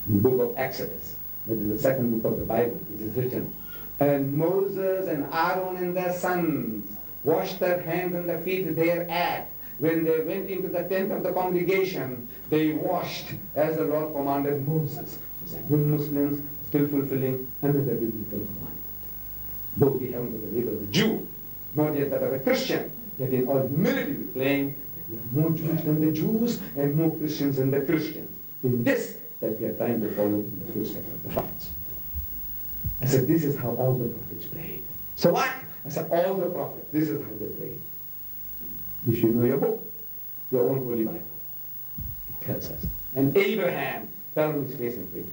In the book of Exodus, that is the 2nd book of the Bible, it is written, and Moses and Aaron and their sons washed their hands and their feet thereat. When they went into the tent of the congregation, they washed as the Lord commanded Moses. So we Muslims still fulfilling another biblical commandment. Though we haven't got the label of a Jew, not yet that of a Christian, yet in all humility we claim that we are more Jews than the Jews and more Christians than the Christians. In this, that we are trying to follow in the footsteps of the prophets. I said, this is how all the prophets prayed. So what? I said, all the prophets, this is how they prayed. You should know your book, your own Holy Bible. It tells us. And Abraham fell on his face and prayed to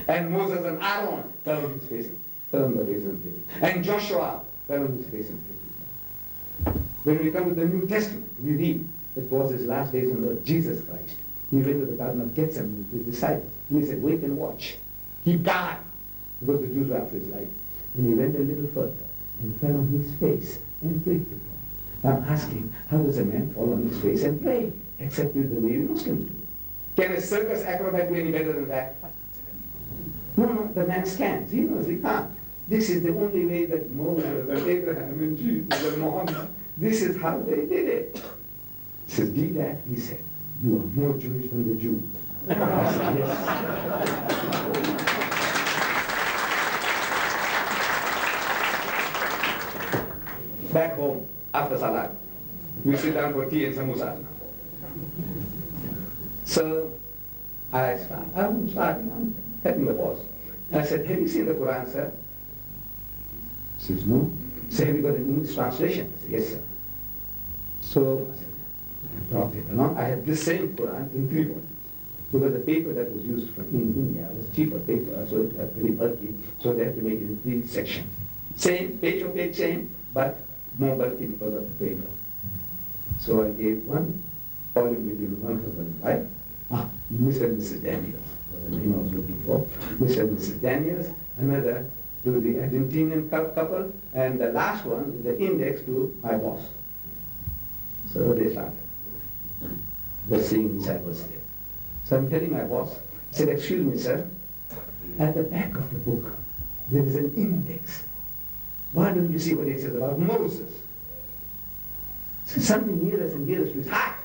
God. And Moses and Aaron fell on his face, fell on their face and prayed. And Joshua fell on his face and prayed to God. When we come to the New Testament, we read that was his last days on earth, Jesus Christ. He went to the Garden of Gethsemane with his disciples. And he said, wait and watch. He died because the Jews were after his life. And he went a little further and fell on his face and prayed to God. I'm asking, how does a man fall on his face and pray? Except with the way Muslims do. Can a circus acrobat do any better than that? No, the man scans. He knows he can't. This is the only way that Moses and Abraham and Jesus and Muhammad, this is how they did it. He says, Deedat, he said, you are more Jewish than the Jews. I said, yes. Back home, after Salat, we sit down for tea and samosa. So I'm telling the boss. I said, have you seen the Quran, sir? He says, no. So have you got an English translation? I said, yes, sir. So I said, I brought it along. I had this same Quran in 3 volumes. Because the paper that was used from in India was cheaper paper, so it was very bulky, so they had to make it in 3 sections. Same, page for page, same, but more bulky because of the paper. So I gave one volume between one husband and wife. Mr. and Mrs. Daniels was the name I was looking for. Mr. and Mrs. Daniels, another to the Argentinian couple, and the last one with the index to my boss. So they started. The same disciples there. So I'm telling my boss, I said, excuse me, sir, at the back of the book, there is an index. Why don't you see what it says about Moses? So something near us and near us to his heart.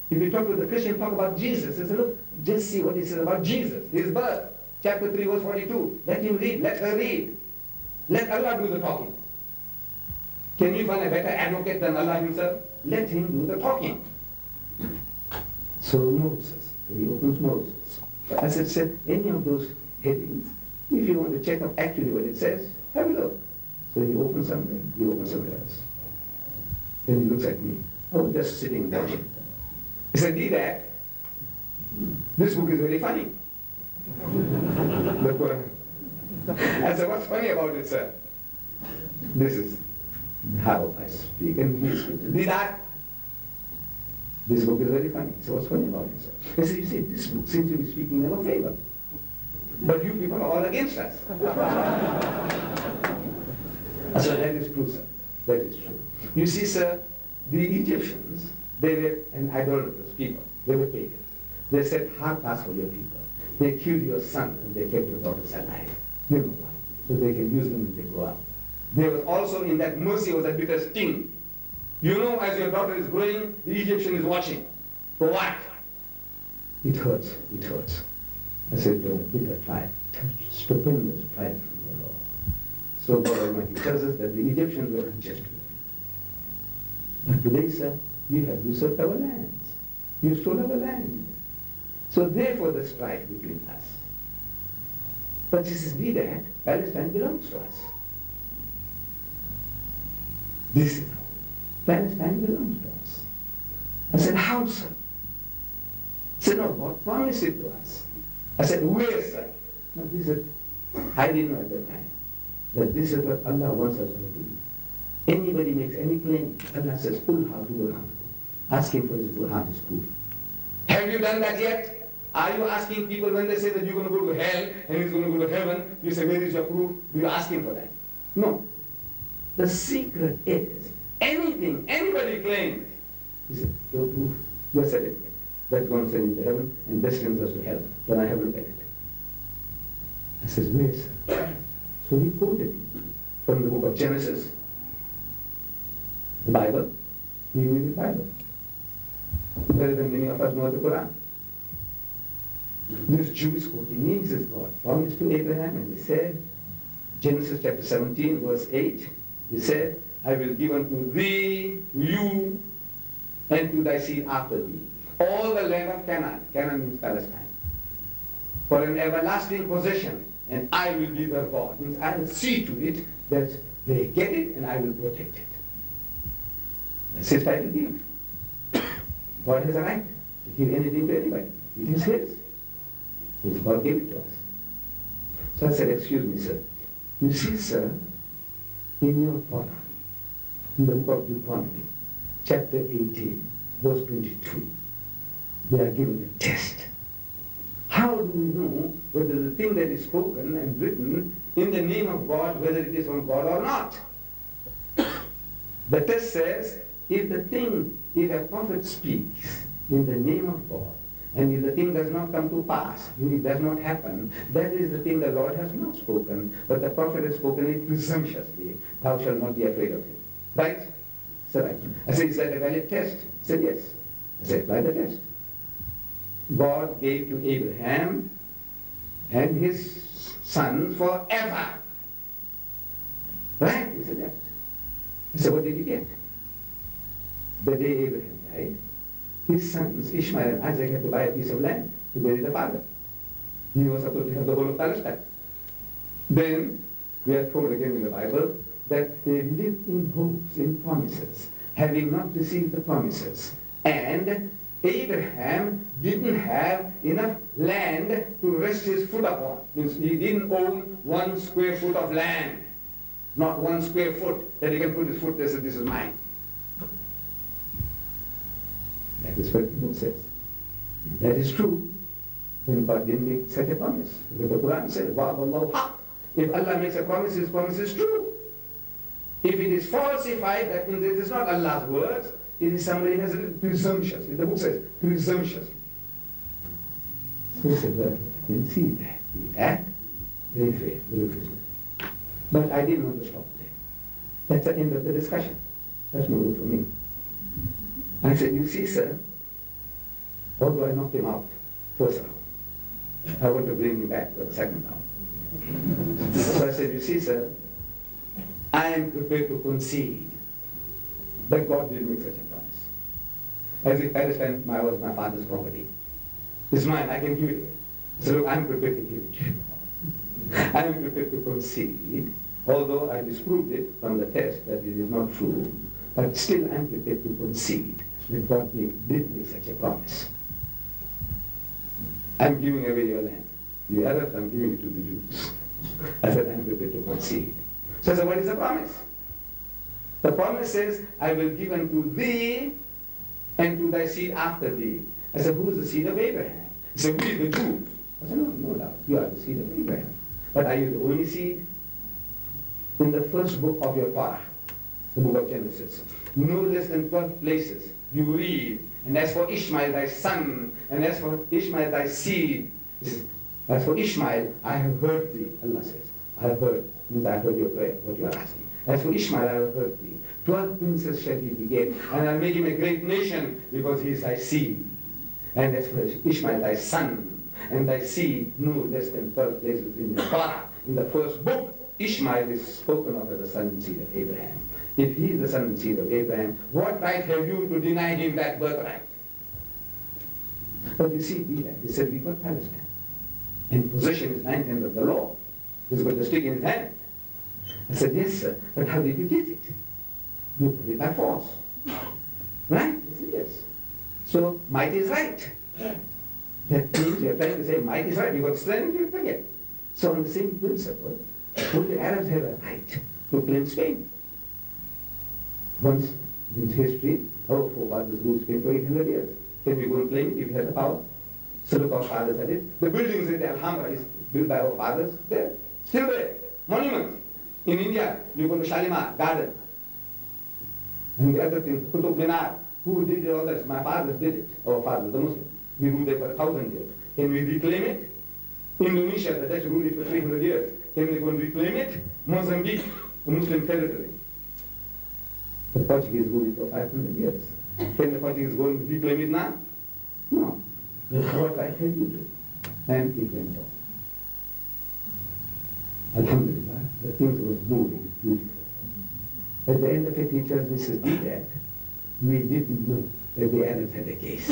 If you talk to the Christian, talk about Jesus. He said, look, just see what it says about Jesus, his birth. Chapter 3, verse 42. Let him read, let her read. Let Allah do the talking. Can you find a better advocate than Allah himself? Let him do the talking. So Moses, so he opens Moses. As I said, any of those headings, if you want to check out actually what it says, have a look. So he opens something, he opens something else. Then he looks at me. I was just sitting watching. He said, Deedat, this book is very funny. The Quran. I said, what's funny about it, sir? This is how I speak and he speaks. Deedat, this book is very funny. So what's funny about it, sir? He said, you see, this book seems to be speaking in our favor. But you people are all against us. I said, that is true, sir. That is true. You see, sir, the Egyptians, they were an idolatrous people. They were pagans. They said, hard task for your people. They killed your sons and they kept your daughters alive. You know why? So they can use them when they grow up. There was also in that mercy was a bitter sting. You know, as your daughter is growing, the Egyptian is watching. For what? It hurts. It hurts. I said, it was a bitter trial. Stupendous trial from the Lord. So God Almighty tells us that the Egyptians were unjust. But today, sir, you have usurped our lands. You stole our land. So therefore the strife between us. But Jesus did that. Palestine belongs to us. This is how. Palestine belongs to us. I said, how, sir? He said, no, God promised it to us. I said, where, sir? No, this is, I didn't know at that time that this is what Allah wants us to do. Anybody makes any claim, Allah says, Qul hatu burhan. Ask him for his burhan, his proof. Have you done that yet? Are you asking people when they say that you're going to go to hell and he's going to go to heaven, you say, where is your proof? Do you ask him for that? No. The secret is, anything, anybody claims, he said, your proof, your certificate, that's going to send you to heaven and destines us to hell. Then I have a look at it. I says, where, sir? So he quoted from the book of Genesis, the Bible. He knew the Bible better than many of us know the Quran. This Jew is quoting me. He says, God promised to Abraham, and he said, Genesis chapter 17, verse 8, he said, I will give unto thee, you, and to thy seed after thee, all the land of Canaan. Canaan means Palestine. For an everlasting possession, and I will be their God. Means I will see to it that they get it, and I will protect it. That's his title deed. God has a right to give anything to anybody. It is his. Since God gave it to us. So I said, excuse me, sir. You see, sir, in your Torah, in the book of Deuteronomy, chapter 18, verse 22, They are given a test. How do we know whether the thing that is spoken and written in the name of God, whether it is from God or not? The test says, if a prophet speaks in the name of God, and if the thing does not come to pass, if it does not happen, that is the thing the Lord has not spoken, but the prophet has spoken it presumptuously. Thou shalt not be afraid of it. Right? So right. I said, is that a valid test? He said, yes. I said, apply the test. God gave to Abraham and his sons forever. Right? He said that. I said, what did he get? The day Abraham died, his sons, Ishmael and Isaac, had to buy a piece of land to bury the father. He was supposed to have the whole of Palestine. Then, we are told again in the Bible that they lived in hopes, in promises, having not received the promises. And Abraham didn't have enough land to rest his foot upon. Means he didn't own 1 square foot of land. Not 1 square foot that he can put his foot there and say, this is mine. That is what the book says. And that is true. Then God didn't make such a promise. Because the Quran says, Wa'adallahu haq. If Allah makes a promise, his promise is true. If it is falsified, that means it is not Allah's words, it is somebody has written presumptuously. The book says presumptuously. So he said, well, I can see that. The act, very fair, very reasonable. But I didn't want to stop there. That's the end of the discussion. That's no good for me. I said, you see, sir, although I knocked him out first round, I want to bring him back for the second round. So I said, you see, sir, I am prepared to concede that God didn't make such a promise. As if Palestine was my father's property. It's mine, I can give it away. So look, I'm prepared to give it to you. I am prepared to concede, although I disproved it from the test that it is not true, but still I'm prepared to concede that God did make such a promise. I'm giving away your land. The Arabs, I'm giving it to the Jews. I said, I'm prepared to concede. So I said, what is the promise? The promise says, I will give unto thee and to thy seed after thee. I said, who is the seed of Abraham? He said, we the Jews. I said, no doubt, you are the seed of Abraham. But are you the only seed? In the first book of your Torah, the book of Genesis, no less than 12 places you read, and as for Ishmael thy son, and as for Ishmael thy seed, as for Ishmael, I have heard thee, Allah says. I have heard, means I have heard your prayer, what you are asking. As for Ishmael, I have heard thee. 12 princes shall he beget, and I'll make him a great nation, because he is thy seed. And as for Ishmael thy son, and thy seed, no less than 12 places in the Torah. In the first book, Ishmael is spoken of as the son and seed of Abraham. If he is the son and seed of Abraham, what right have you to deny him that birthright? But you see, he said, we got Palestine. And possession is 9/10 of the law. He's got the stick in his hand. I said, yes, sir, but how did you get it? You put it by force. Right? He said, yes. So, might is right. That means you're trying to say might is right. You got strength, you bring it. So on the same principle, would the Arabs have a right to claim Spain? Once in history, our forefathers ruled Spain for 800 years. Can we go and claim it if we have the power? So look, our fathers had it. The buildings in the Alhambra is built by our fathers. There, still there. Monuments. In India, you go to Shalimar Garden. And the other thing, Qutub Minar. Who did all this? My fathers did it. Our fathers, the Muslims. We ruled there for 1,000 years. Can we reclaim it? Indonesia, the Dutch ruled it for 300 years. Can we go and reclaim it? Mozambique, a Muslim territory. The Portuguese ruled it for 500 years. Can the Portuguese go and reclaim it now? No. What right have you to? And it went on. Alhamdulillah, the things were moving beautiful. At the end of it, he tells Mrs. Deedat, we didn't know that the Arabs had a case.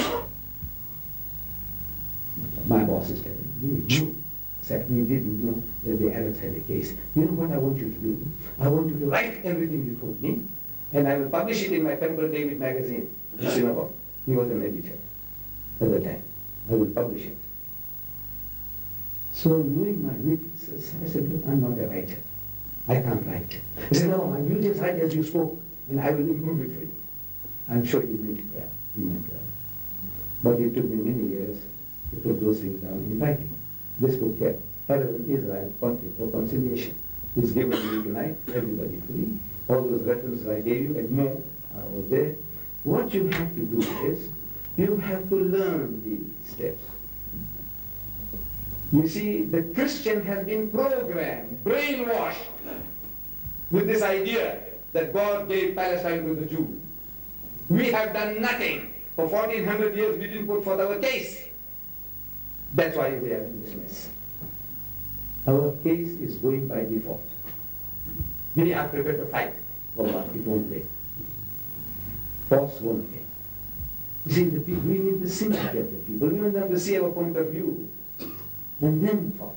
My boss is telling me, Jew, said we didn't know that the Arabs had a case. You know what I want you to do? I want you to write everything you told me, and I will publish it in my Temple David magazine, in synagogue. He was an editor at the time. I will publish it. So knowing my weaknesses, I said, look, I'm not a writer. I can't write. He said, no, you just write as you spoke, and I will improve it for you. I'm sure he meant it well. He meant well. But it took me many years to put those things down in writing. This book here, Arab and Israel, Conflict or Conciliation, is given to you tonight, everybody free. All those references I gave you and more are all there. What you have to do is, you have to learn these steps. You see, the Christian has been programmed, brainwashed with this idea that God gave Palestine to the Jews. We have done nothing. For 1400 years we didn't put forth our case. That's why we are in this mess. Our case is going by default. We are prepared to fight. Wallah, it won't pay. Force won't pay. You see, we need the sympathy of the people. We want them to see our point of view. And then talk.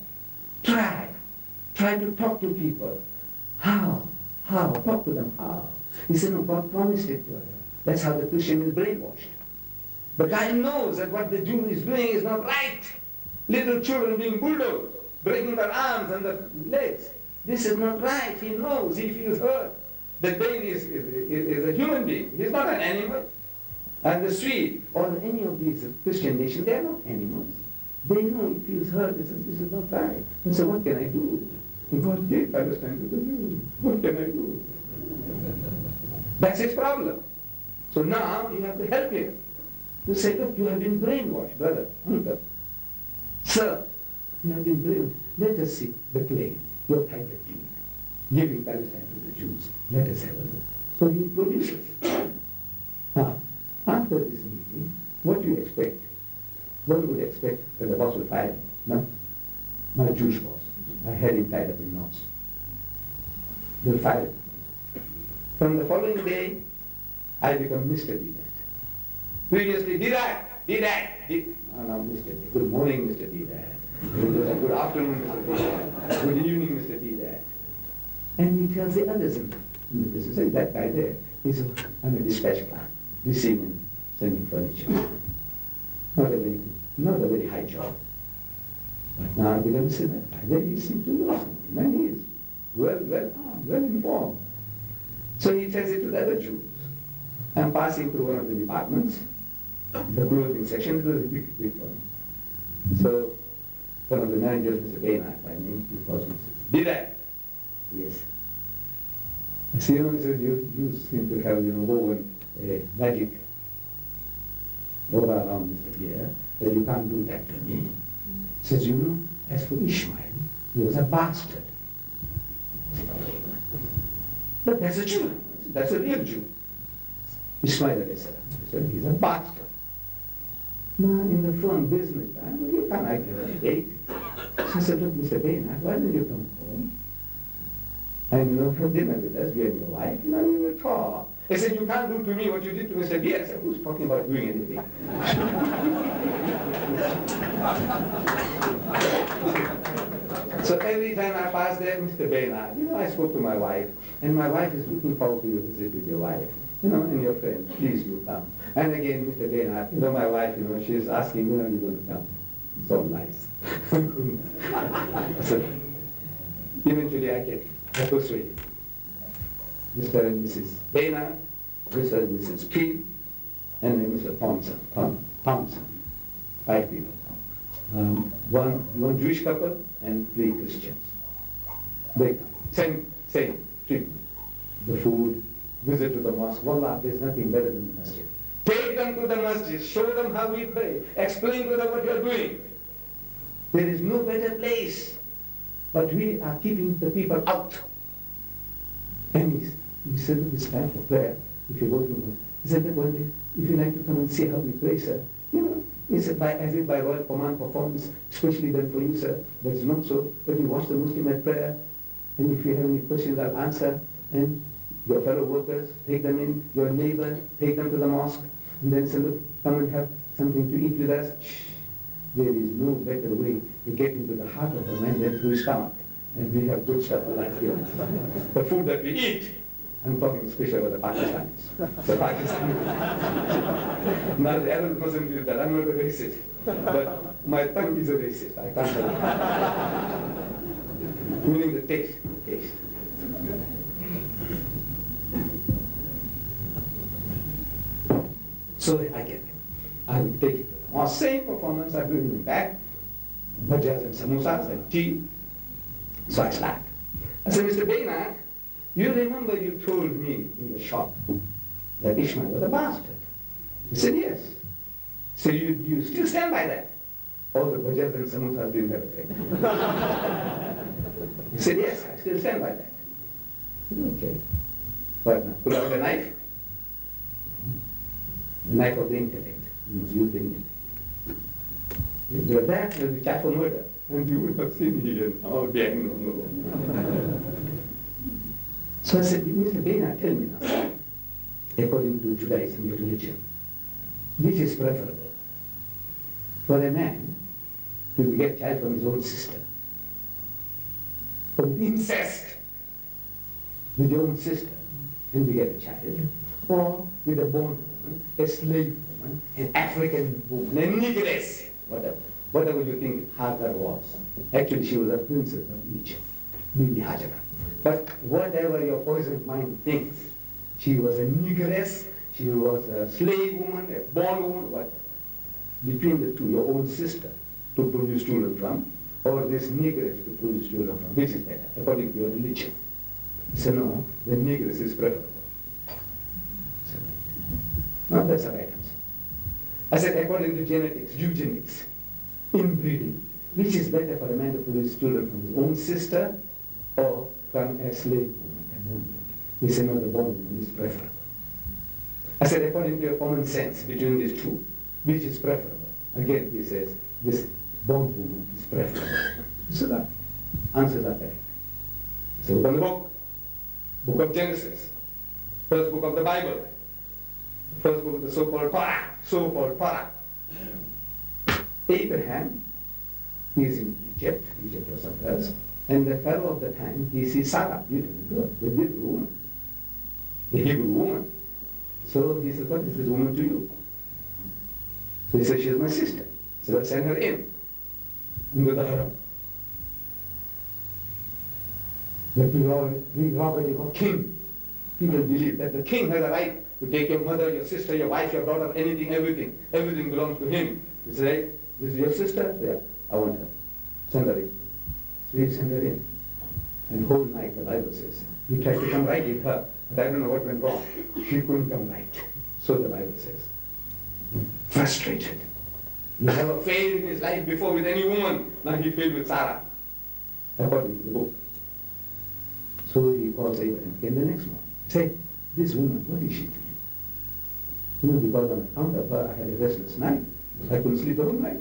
Try to talk to people. How? Talk to them how? He said, no, God promised it to us. That's how the Christian is brainwashed. The guy knows that what the Jew is doing is not right. Little children being bulldozed, breaking their arms and their legs. This is not right. He knows, he feels hurt. The pain is a human being. He's not an animal. And the Swede or any of these Christian nations, they are not animals. They know he feels hurt. He says, this is not right. And so what can I do? God gave Palestine to the Jews. What can I do? That's his problem. So now you have to help him. You say, look, you have been brainwashed, brother, uncle. Sir, you have been brainwashed. Let us see the claim, your title deed, giving Palestine to the Jews. Let us have a look. So he produces. After this meeting, what do you expect? One would expect that the boss would fire me. No? My Jewish boss. I had him tied up in knots. They'll fire him. From the following day, I become Mr. Deedat. Previously, Deedat. Now Mr. Deedat. Good morning, Mr. Deedat. Good afternoon, Mr. Deedat. Good evening, Mr. Deedat. And he tells the others in the business, hey, that guy there, I'm a dispatch clerk, receiving, sending furniture. Not a very high job. But now I began to say, that guy there, he seems to know something, and he is well armed, well informed. So he tells it to the other Jews. I'm passing through one of the departments, the clothing section. It was a big one. So one of the managers, Mr. Baynard, by name, he calls me and says, Deedat. Yes. I see, he says, you seem to have, woven a magic aura around Mr. Here, that you can't do that to me. He says, as for Ishmael, he was a bastard. But that's a Jew. That's a real Jew. Ishmael, he said, he's a bastard. Now, in the firm business, you can't argue a date. So I said, look, Mr. Baynard, why don't you come home? And have dinner with us, you and your wife, we will talk. He said, you can't do to me what you did to Mr. B. I said, who's talking about doing anything? So every time I pass there, Mr. Baynard, I spoke to my wife, and my wife is looking forward to your visit with your wife. And your friend, please do come. And again, Mr. Baynard, my wife, she's asking, when are you going to come? So nice. So eventually I persuaded Mr. and Mrs. Baynard, Mr. and Mrs. Peel, and then Mr. Thompson. 5 people. One Jewish couple and 3 Christians. They come. Same treatment. The food, visit to the mosque. Wallah, there's nothing better than the masjid. Take them to the masjid, show them how we pray, explain to them what you're doing. There is no better place. But we are keeping the people out. And he said, look, it's time for prayer. If you go to the he said, one day, if you like to come and see how we pray, sir, he said, as if by royal command performance, especially done for you, sir, but it's not so. But you watch the Muslim at prayer, and if you have any questions, I'll answer. And your fellow workers, take them in. Your neighbor, take them to the mosque. And then say, look, come and have something to eat with us. Shh. There is no better way to get into the heart of a man than through his stomach. And we have good stuff like here. The food that we eat, I'm talking especially about the Pakistanis. The Pakistanis. Now the Arab Muslim is that I'm not a racist. But my tongue is a racist. I can't tell you. Meaning the taste. So I get it. I will take it to the mosque. Same performance, I bring him back, bhajas and samosas and tea. So I start. I said, Mr. Deedat, you remember you told me in the shop that Ishmael was a bastard. He said, yes. So you still stand by that? All the bhajas and samosas didn't have effect. He said, yes, I still stand by that. I said, okay. But now, pull out the knife. The knife of the intellect. You must use the intellect. If you do that, you'll be charged for murder. And you would have seen here now, gang, no. So I said, Mr. Deedat, tell me now, according to Judaism, your religion, which is preferable? For a man to get a child from his own sister, from incest with your own sister, and beget a child, or with a bond woman, a slave woman, an African woman, a negress, whatever you think Hagar was. Actually, she was a princess of Egypt, Bibi Hajara. But whatever your poisoned mind thinks, she was a negress, she was a slave woman, a bond woman, whatever. Between the two, your own sister to produce children from, or this negress to produce children from, which is better, according to your religion. So no, the negress is preferable. So, no, that's the right answer. I said, according to genetics, eugenics, inbreeding, which is better for a man to produce children from his own sister or from a slave woman, a bond woman? He said, no, the bond woman is preferable. I said, according to your common sense between these two, which is preferable? Again, he says, this bond woman is preferable. So the answers are correct. So open the book of Genesis, first book of the Bible, first book of the so-called Torah. Abraham, he is in Egypt was somewhere else, and the Pharaoh of the time, he sees Sarah, beautiful girl, the Hebrew woman, the Hebrew woman. So he says, what is this woman to you? So he says, she is my sister. So let's send her in. Into the haram. The prerogative of king. People believe that the king has a right to take your mother, your sister, your wife, your daughter, anything, everything. Everything belongs to him. He says, this is your sister? Yeah, I want her. Send her in. So he sent her in. And whole night, the Bible says, he tried to come right with her, but I don't know what went wrong. She couldn't come right. So the Bible says. Frustrated. He never failed in his life before with any woman. Now he failed with Sarah, according to the book. So he calls Abraham again the next morning. He said, this woman, what is she to you? You know, because on account of her, I had a restless night. I couldn't sleep the whole night.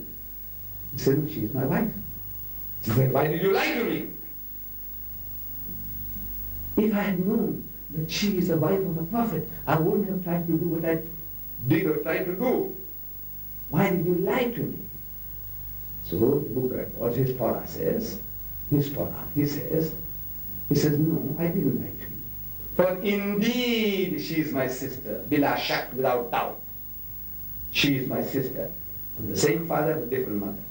He said, she is my wife. He said, why did you lie to me? If I had known that she is the wife of a prophet, I wouldn't have tried to do what I did or tried to do. Why did you lie to me? So the book records, his Torah says, he says, no, I didn't lie to you. For indeed she is my sister, bila shak, without doubt. She is my sister, of the same father but different mother.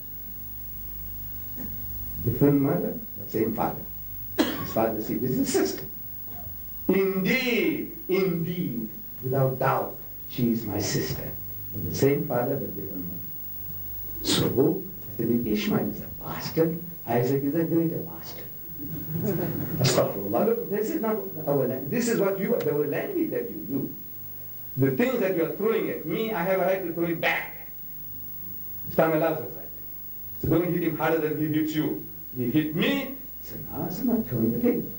Different mother, but same father. His father said, this is a sister. Indeed, without doubt, she is my sister, of the same father but different mother. So, if Ishmael is a bastard, Isaac is a greater bastard. Astaghfirullah. This is not our language. This is what you are, the language that you use. The things that you are throwing at me, I have a right to throw it back. Islam allows us that. So don't hit him harder than he hits you. He hit me, so now I'm not throwing the tables.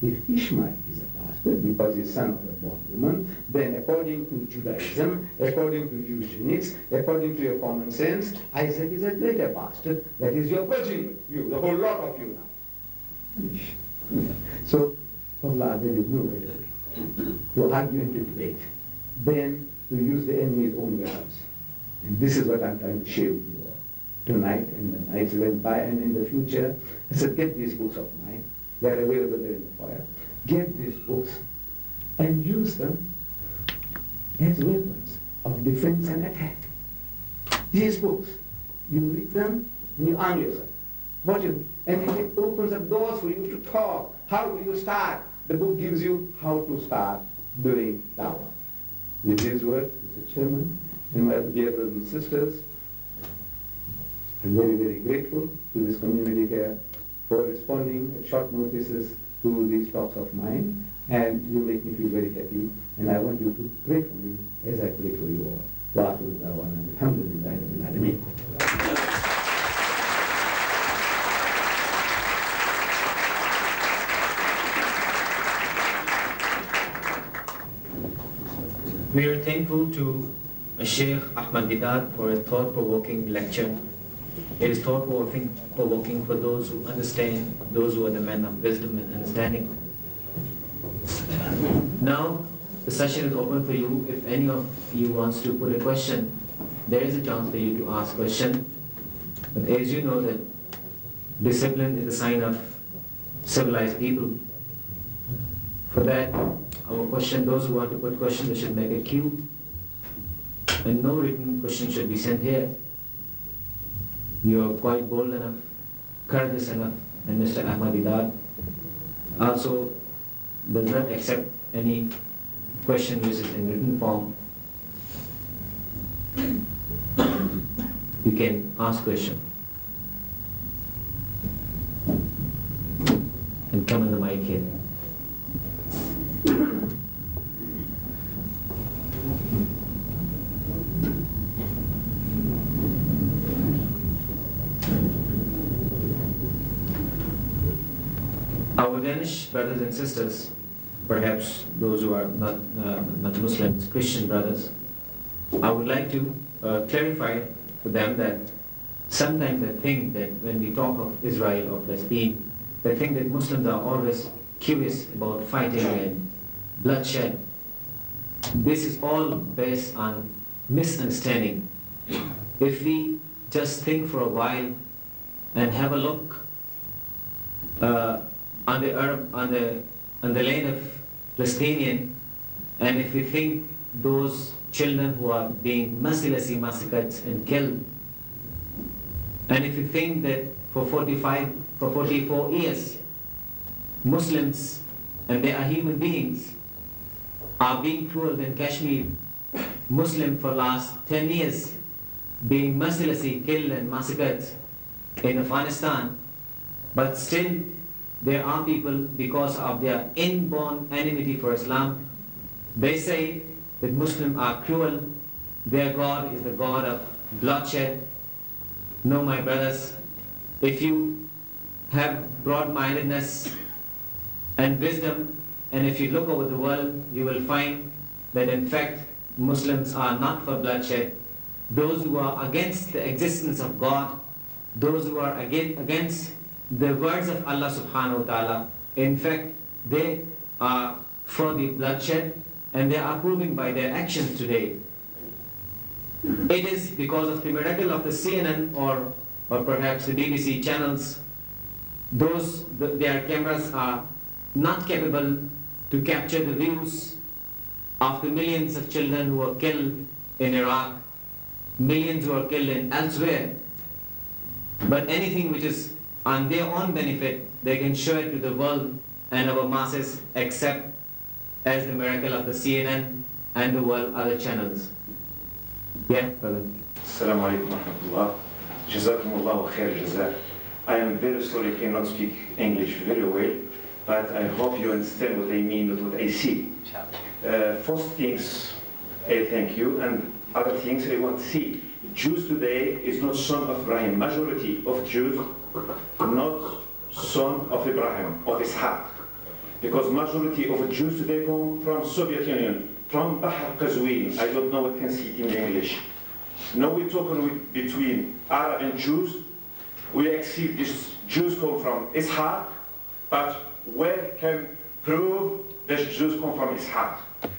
If Ishmael is a bastard because he's son of a born woman, then according to Judaism, according to eugenics, according to your common sense, Isaac is a greater bastard. That is your progeny, you, the whole lot of you now. Finish. So, Allah, there is no better way to argue and to debate than to use the enemy's own weapons. And this is what I'm trying to share with you all tonight, and the nights went by, and in the future. I said, get these books of mine. They are available there in the foyer. Get these books and use them as weapons of defense and attack. These books, you read them and you arm yourself. And it opens up doors for you to talk. How do you start? The book gives you how to start doing dawah. With these words, Mr. Chairman, and my dear brothers and sisters, I'm very, very grateful to this community here for responding at short notices to these talks of mine, and you make me feel very happy, and I want you to pray for me as I pray for you all. Wa akhiru da'wana alhamdulillahi rabbil alameen. We are thankful to Sheikh Ahmed Deedat for a thought-provoking lecture. It is thought-provoking for those who understand, those who are the men of wisdom and understanding. Now, the session is open for you. If any of you wants to put a question, there is a chance for you to ask question. But as you know that discipline is a sign of civilized people. For that, our question, those who want to put questions, they should make a queue. And no written question should be sent here. You are quite bold enough, courageous enough, and Mr. Ahmed Deedat also does not accept any question which is in written form. You can ask question. And come on the mic here. Our Danish brothers and sisters, perhaps those who are not Muslims, Christian brothers, I would like to clarify for them that sometimes they think that when we talk of Israel or Palestine, they think that Muslims are always curious about fighting and bloodshed. This is all based on misunderstanding. If we just think for a while and have a look on the land of Palestinian, and if we think those children who are being mercilessly massacred and killed, and if we think that for 44 years, Muslims, and they are human beings, are being cruel in Kashmir, Muslim for last 10 years, being mercilessly killed and massacred in Afghanistan, but still there are people, because of their inborn enmity for Islam, they say that Muslims are cruel, their God is the God of bloodshed. No, my brothers, if you have broad-mindedness and wisdom, and if you look over the world, you will find that in fact Muslims are not for bloodshed. Those who are against the existence of God, those who are against the words of Allah subhanahu wa ta'ala, in fact they are for the bloodshed, and they are proving by their actions today. It is because of the miracle of the CNN or perhaps the BBC channels. Their cameras are not capable to capture the views of the millions of children who are killed in Iraq, millions who are killed in elsewhere. But anything which is on their own benefit, they can show it to the world and our masses, except as the miracle of the CNN and the world other channels. Yeah, brother. Assalamu alaikum wa rahmatullah. Jazakumullahu khair jazak. I am very sorry I cannot speak English very well, but I hope you understand what I mean with what I see. First things, I thank you, and other things I want to see. Jews today is not son of Ibrahim. Majority of Jews not son of Ibrahim, of Ishaq. Because majority of Jews today come from Soviet Union, from Bahr Qazwin. I don't know what can see it in English. Now we're talking between Arab and Jews. We accept these Jews come from Ishaq, but where can prove that Jews come from Ishaq?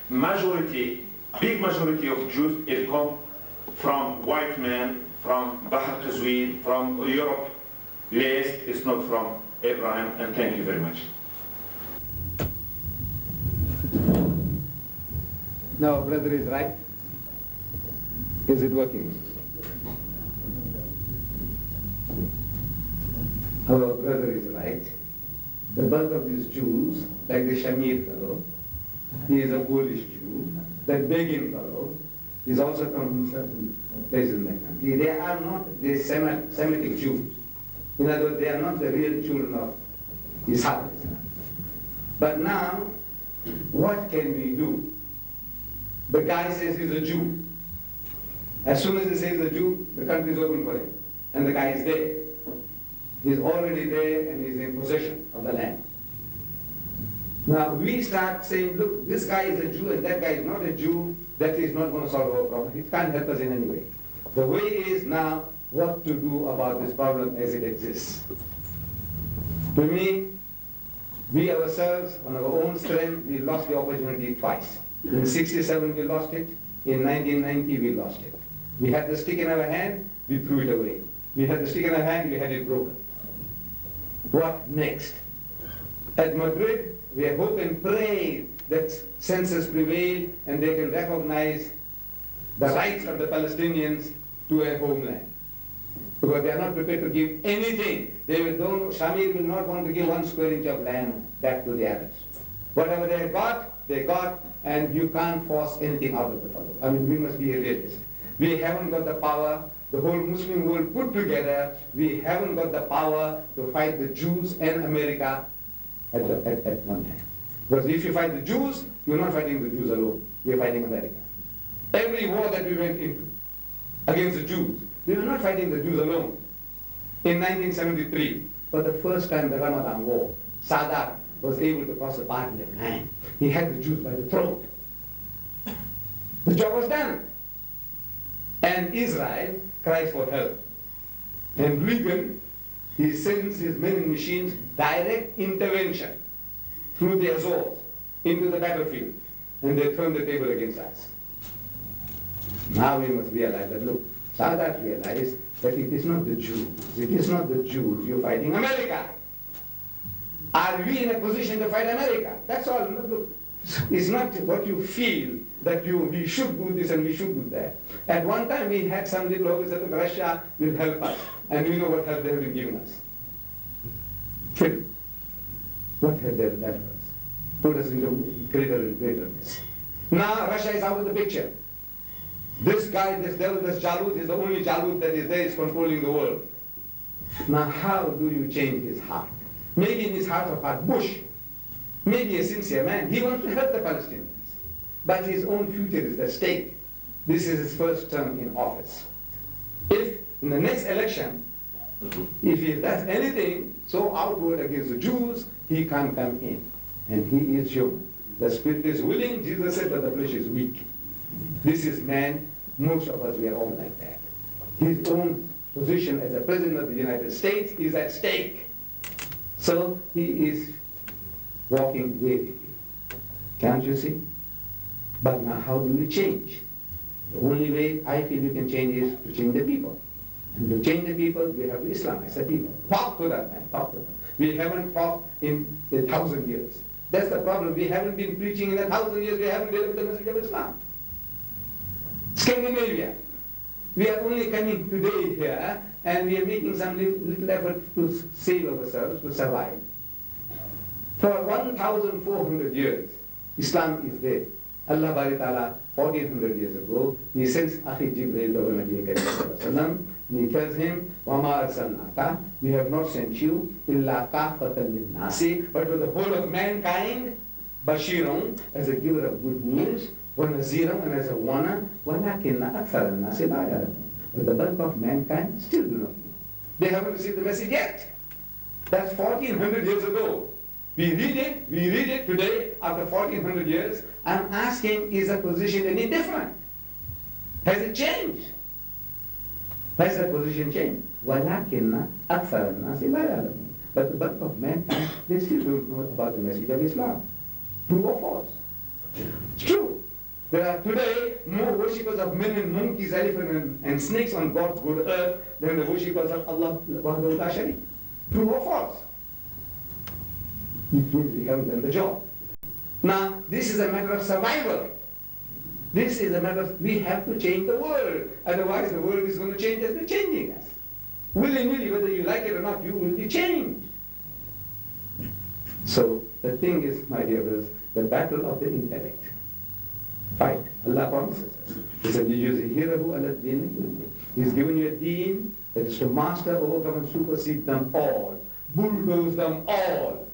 Majority, big majority of Jews is come from white men, from Bahr Qazwin, from Europe. Last is not from Abraham, and thank you very much. Now, brother is right. Is it working? Our brother is right. The bulk of these Jews, like the Shamir fellow, he is a Polish Jew. That Begin fellow, is also come from certain places in the country. They are not the Semitic Jews. In other words, they are not the real children of Ishaq. But now, what can we do? The guy says he's a Jew. As soon as he says he's a Jew, the country is open for him. And the guy is there. He's already there and he's in possession of the land. Now we start saying, look, this guy is a Jew and that guy is not a Jew, that is not going to solve our problem. It can't help us in any way. The way is now what to do about this problem as it exists. To me, we ourselves, on our own strength, we lost the opportunity twice. In '67 we lost it, in 1990 we lost it. We had the stick in our hand, we threw it away. We had the stick in our hand, we had it broken. What next? At Madrid, we hope and pray that census prevail and they can recognize the rights of the Palestinians to a homeland. Because they are not prepared to give anything. Shamir will not want to give 1 square inch of land back to the Arabs. Whatever they got, and you can't force anything out of the fellow. I mean, we must be a realist. We haven't got the power, the whole Muslim world put together, we haven't got the power to fight the Jews and America at one time. Because if you fight the Jews, you're not fighting the Jews alone, you're fighting America. Every war that we went into against the Jews, we were not fighting the Jews alone. In 1973, for the first time, the Ramadan War, Sadat was able to cross the party line. He had the Jews by the throat. The job was done. And Israel cries for help. And Reagan, he sends his men and machines, direct intervention through the Azores into the battlefield. And they turn the table against us. Now we must realize that, look, Sadat realized that it is not the Jews. It is not the Jews. You're fighting America. Are we in a position to fight America? That's all. Look, it's not what you feel that we should do this and we should do that. At one time we had some little hope that Russia will help us. And we know what help they have been giving us. What have they done for us? Put us into greater and greater mess. Now Russia is out of the picture. This guy, this devil, this Jalut is the only Jalut that is there, is controlling the world. Now how do you change his heart? Maybe in his heart of heart, Bush, maybe a sincere man, he wants to help the Palestinians. But his own future is at stake. This is his first term in office. If in the next election, if he does anything so outward against the Jews, he can't come in. And he is human. The spirit is willing, Jesus said, but the flesh is weak. This is man. Most of us, we are all like that. His own position as the President of the United States is at stake. So he is walking with it. Can't you see? But now how do we change? The only way I feel you can change is to change the people. And to change the people, we have to Islamize the people. Talk to them, man, talk to them. We haven't talked in 1,000 years. That's the problem. We haven't been preaching in 1,000 years. We haven't delivered the message of Islam. Scandinavia. We are only coming today here, and we are making some little effort to save ourselves, to survive. For 1,400 years, Islam is there. Allah Bari Ta'ala, 1,400 years ago, he sends Akhi Jibreel to Nabi Karim Sallallahu and he tells him, وَمَا أَرْسَلْنَاكَ, we have not sent you, إِلَّا كَافَةً لِلنَّاسِ, but to the whole of mankind, Bashirun, as a giver of good news, وَنَذِيرٌ, and as a warner, وَلَكِنَّ أَكْثَرَ النَّاسِ لَا يَعْلَمُونَ. But the bulk of mankind still do not know. They haven't received the message yet. That's 1,400 years ago. We read it today, after 1,400 years. I'm asking, is the position any different? Has it changed? Has the position changed? وَلَكِنَّ أَكْثَرَ النَّاسِ لَا يَعْلَمُونَ. But the bulk of mankind, they still don't know about the message of Islam. True or false? It's true. There are today more worshippers of men and monkeys, elephants and snakes on God's good earth than the worshippers of Allah Wahdahu la Sharika. True or false? It means we haven't done the job. Now, this is a matter of survival. This is a matter of, we have to change the world. Otherwise, the world is going to change as we're changing us. Willy-nilly, whether you like it or not, you will be changed. So, the thing is, my dear brothers, the battle of the intellect. Fight Allah promises us. He said, He's given you a deen that is to master, overcome, and supersede them all, bulldoze them all.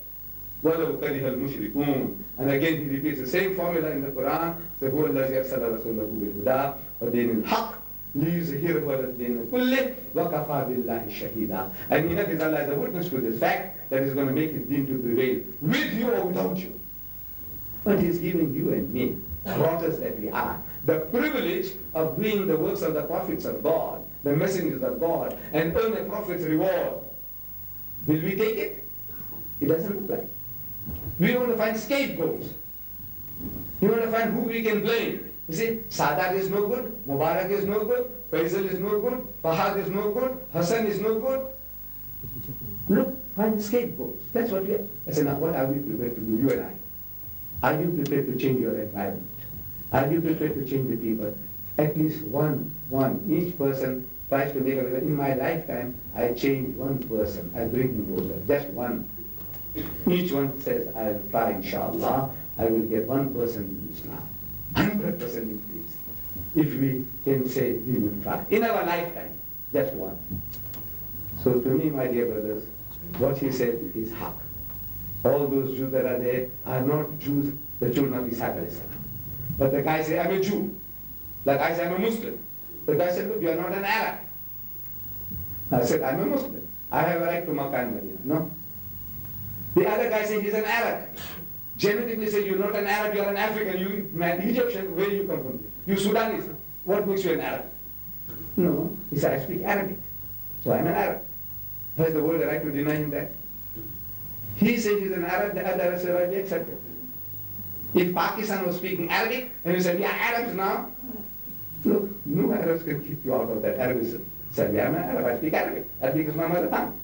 وَلَوْ كَرِهَ الْمُشْرِكُونَ. And again he repeats the same formula in the Quran. هُوَ الَّذِي أَرْسَلَ رَسُولَهُ بِالْهُدَىٰ وَدِينِ الْحَقِّ لِيُظْهِرَهُ عَلَى الدِّينِ كُلِّهِ وَكَفَىٰ بِاللَّهِ شَهِيدًا. And he has Allah as a witness to this fact that is going to make his deen to prevail, with you or without you. But he's giving you and me, daughters that we are, the privilege of doing the works of the prophets of God, the messengers of God, and earn a prophet's reward. Will we take it? It doesn't look like. We want to find scapegoats. We want to find who we can blame. You see, Sadat is no good, Mubarak is no good, Faisal is no good, Fahad is no good, Hassan is no good. Look, find scapegoats. That's what we are. I said, now what are we prepared to do, you and I? Are you prepared to change your environment? Are you prepared to change the people? At least one, each person tries to make a in my lifetime, I change one person, I bring him closer, just one. Each one says, I'll try, inshallah, I will get one person in Islam. 100% increase. If we can say we will try. In our lifetime, just one. So to me, my dear brothers, what he said is haq. All those Jews that are there are not Jews, the children of Isa alayhi salam. But the guy said, I'm a Jew. Like I said, I'm a Muslim. The guy said, look, you are not an Arab. I said, I'm a Muslim. I have a right to Makkah and Medina. No. The other guy said he's an Arab. Genetically said you're not an Arab, you're an African, you man, Egyptian, where you come from? You Sudanese. What makes you an Arab? No. He said, I speak Arabic. So I'm an Arab. Has the world the right to deny him that? He said he's an Arab, the other said, right, we accept it. If Pakistan was speaking Arabic, and you said, we are Arabs now, look, no Arabs can keep you out of that Arabism. Said, I'm an Arab, I speak Arabic. Arabic is my mother tongue.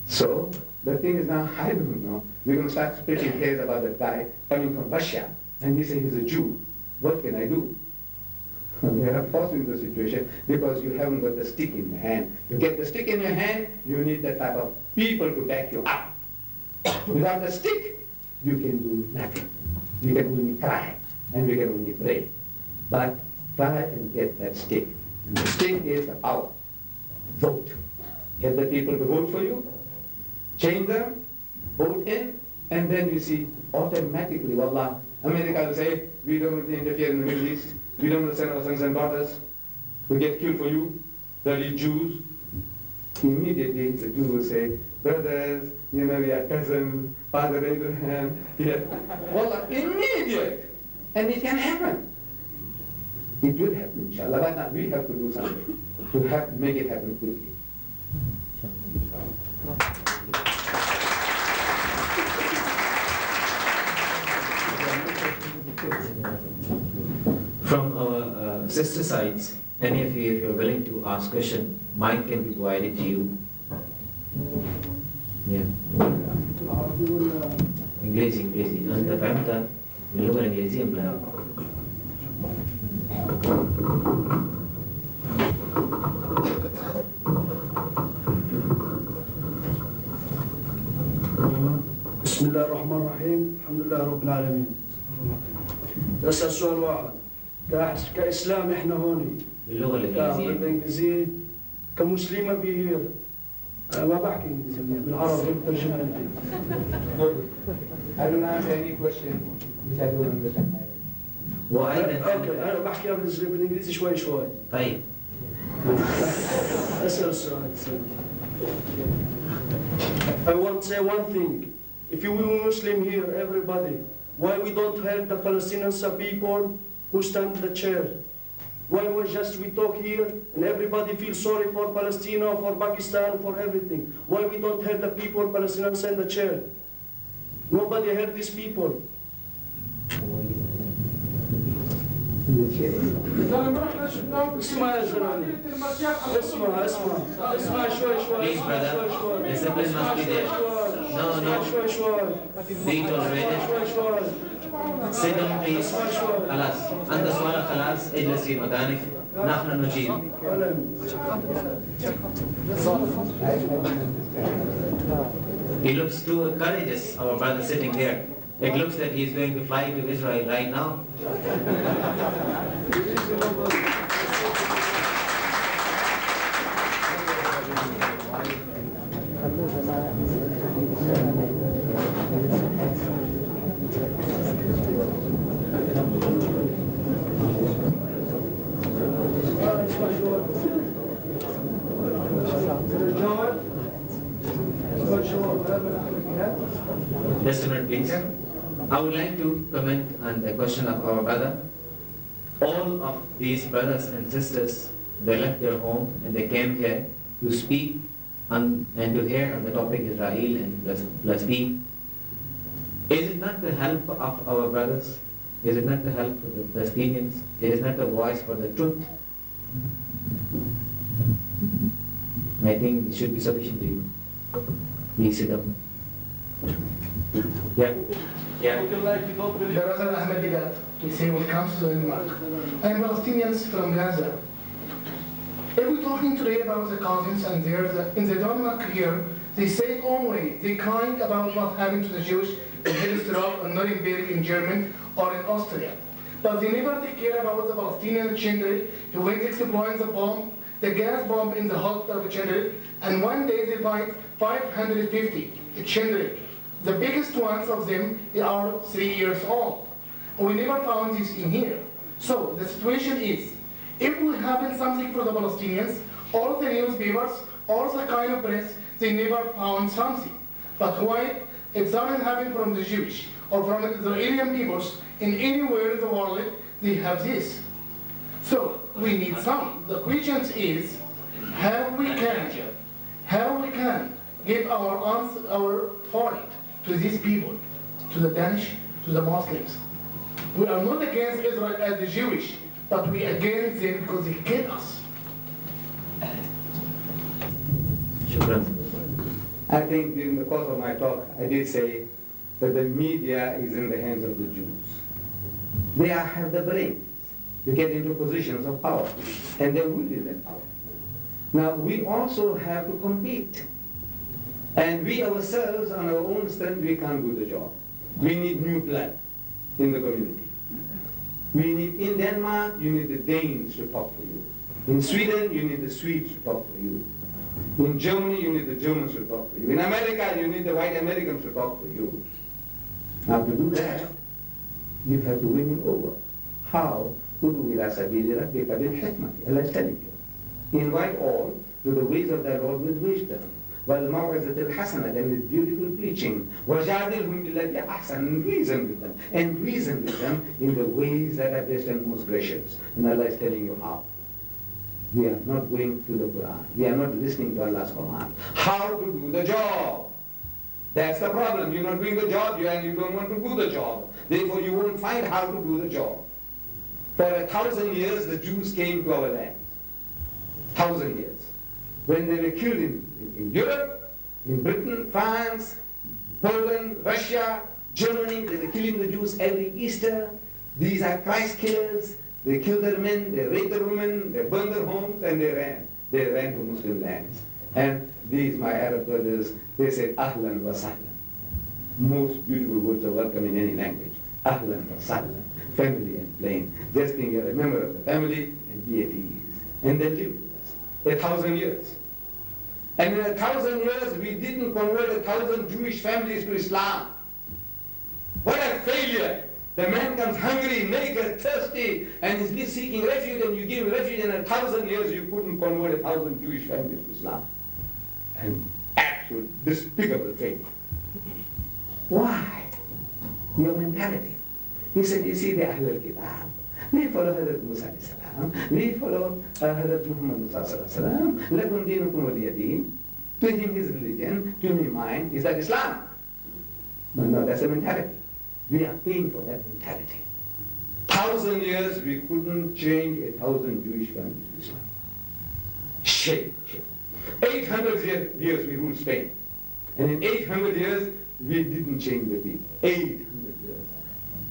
So, the thing is now, I don't know. We're going to start splitting hairs about that guy coming from Russia, and he says he's a Jew. What can I do? We are forced into the situation because you haven't got the stick in your hand. To get the stick in your hand, you need that type of people to back you up. Without the stick, you can do nothing. You can only cry, and we can only pray. But try and get that stick. And the stick is the power. Vote. Get the people to vote for you, change them, vote in, and then you see automatically, wallah, America will say, we don't want to interfere in the Middle East. We don't want to send our sons and daughters to get killed for you, bloody Jews. Immediately the Jews will say, brothers, you know, we are cousins, Father Abraham, yeah. Wallah, immediate. And it can happen. It will happen, inshallah, but now we have to do something to make it happen quickly. From our sister sides, any of you, if you're willing to ask question, mic can be provided to you. Yeah. إنجليزي أنت فهمت باللغة الإنجليزية بلا؟ بسم الله الرحمن الرحيم الحمد لله رب العالمين. أسأل سؤال واحد، كإسلام إحنا هوني باللغة الإنجليزية كمسلمة في هير، أنا ما بحكي إنجليزي بالعربي بترجمة أنت. I don't answer any question which I don't understand. أوكي أنا بحكي بالإنجليزي شوي شوي. طيب. أسأل السؤال. I want to say one thing. If you are Muslim here, everybody, why we don't help the Palestinian people who stand in the chair? Why we talk here and everybody feels sorry for Palestine, for Pakistan, for everything? Why we don't help the people, Palestinians in the chair? Nobody help these people. اسمع يا زلمه اسمع شوي Please, brother, discipline must be there. No. Be tolerated. Sit down, please. خلاص. أنت سؤالك خلاص. اجلس في مكانك. نحن نجيب. He looks too courageous, our brother sitting here. It looks that he's going to fly to Israel right now. Just a minute, please. I would like to comment on the question of our brother. All of these brothers and sisters, they left their home and they came here to speak and to hear on the topic Israel and Palestine. Is it not the help of our brothers? Is it not the help of the Palestinians? It is not the voice for the truth? I think it should be sufficient to you. Please sit down. Yeah. Brother Ahmed Deedat, we say welcome to Denmark. I am Palestinians from Gaza. If we're talking today about the cousins and in the Denmark here, they say only they crying about what happened to the Jews in Hillstrop or Nuremberg in Germany or in Austria. But they never take care about the Palestinian children who went exploring the bomb, the gas bomb in the hospital of the children, and one day they find 550 children. The biggest ones of them are 3 years old. We never found this in here. So the situation is, if we happen something for the Palestinians, all the newspapers, all the kind of press, they never found something. But why it doesn't happen from the Jewish or from the Israeli peoples in anywhere in the world, they have this. So we need some. The question is how we can give our fight to these people, to the Danish, to the Muslims. We are not against Israel as the Jewish, but we are against them because they kill us. I think during the course of my talk, I did say that the media is in the hands of the Jews. They have the brains to get into positions of power, and they will be in that power. Now, we also have to compete. And we ourselves, on our own strength, we can't do the job. We need new blood in the community. We need, in Denmark, you need the Danes to talk for you. In Sweden, you need the Swedes to talk for you. In Germany, you need the Germans to talk for you. In America, you need the white Americans to talk for you. Now, to do that, you have to win him over. How? Allah is telling you. Invite all to the ways of the Lord with wisdom. وَالْمَوْعِظَةِ الْحَسَنَةِ, and with beautiful preaching. وَجَادِلْهُمْ بِالَّتِي أَحْسَنُ, and reason with them. And reason with them in the ways that are best and most gracious. And Allah is telling you how. We are not going to the Quran. We are not listening to Allah's command. How to do the job. That's the problem. You're not doing the job and you don't want to do the job. Therefore you won't find how to do the job. For 1,000 years the Jews came to our land. 1,000 years. When they were killed in Europe, in Britain, France, Poland, Russia, Germany, they were killing the Jews every Easter. These are Christ killers. They killed their men, they raped their women, they burned their homes, and they ran. They ran to Muslim lands. And these, my Arab brothers, they said, Ahlan wa sahlan. Most beautiful words of welcome in any language. Ahlan wa sahlan. Family and plain. Just think you're a member of the family and be at ease. And they lived with us 1,000 years. And in 1,000 years, we didn't convert 1,000 Jewish families to Islam. What a failure! The man comes hungry, naked, thirsty, and is seeking refuge, and you give him refuge, and in 1,000 years you couldn't convert 1,000 Jewish families to Islam. And actual despicable failure. Why? Your mentality. He said, you see the Ahlul Kitab. They follow Hazrat Musa alayhi salam. We follow Hazrat Muhammad Musa alayhi salam. Lakum dinukum waliya din. To him his religion, to me mine. Is that Islam? No, that's a mentality. We are paying for that mentality. 1,000 years we couldn't change 1,000 Jewish families to Islam. Shame. 800 years we ruled Spain. And in 800 years we didn't change the people. 800 years.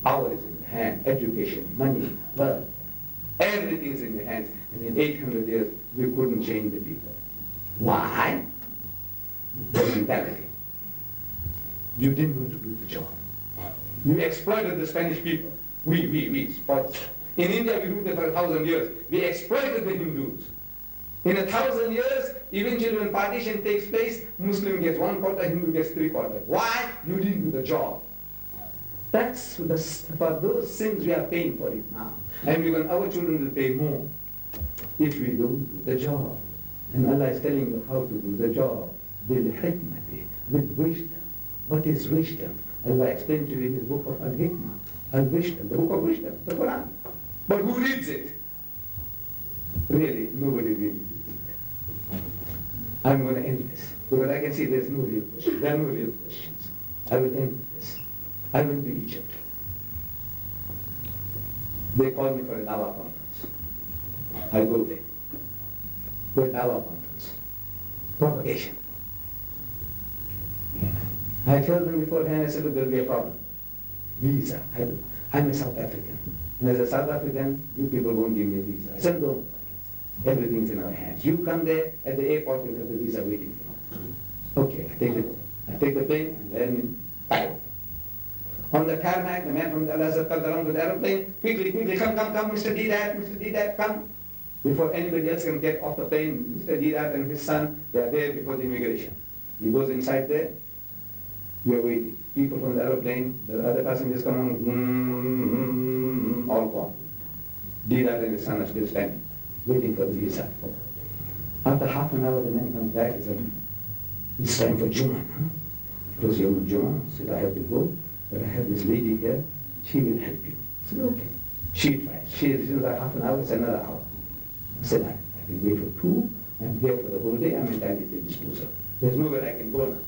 Ours in the hand, education, money, wealth. Everything is in the hands. And in 800 years we couldn't change the people. Why? The mentality. You didn't want to do the job. You exploited the Spanish people. We, spots. In India, we ruled there for 1,000 years. We exploited the Hindus. In 1,000 years, eventually when partition takes place, Muslim gets 1/4, Hindu gets 3/4. Why? You didn't do the job. That's for those sins we are paying for it now. And our children will pay more if we don't do the job. And Allah is telling you how to do the job. Bil hikmati, with wisdom. What is wisdom? Allah explained to you in his book of Al-Hikmah. Al-Wisdom, the book of wisdom, the Quran. But who reads it? Really, nobody really reads it. I'm going to end this, because I can see there's no real question. There are no real questions. I will end this. I went to Egypt. They called me for a Dawah conference. I go there. For a Dawah conference. Propagation. I told them beforehand, I said, look, there will be a problem. Visa. I'm a South African. And as a South African, you people won't give me a visa. I said, don't worry. Everything's in our hands. You come there, at the airport, you'll have the visa waiting for you. Okay, I take the plane, and then in Cairo. On the tarmac, the man from Al-Azhar comes along with the aeroplane. Quickly, come, Mr. Deedat, come. Before anybody else can get off the plane, Mr. Deedat and his son, they are there before the immigration. He goes inside there. We are waiting. People from the aeroplane, the other passengers come on, all gone. Deedat and his son are still standing, waiting for the visa. After half an hour, the man comes back and says, it's time for Jummah. It was Yom Jummah. I said, I have to go, but I have this lady here. She will help you. I said, okay. She tries. She returns like half an hour, it's another hour. I said, I can wait for 2. I'm here for the whole day. I'm entitled to disposal. There's nowhere I can go now.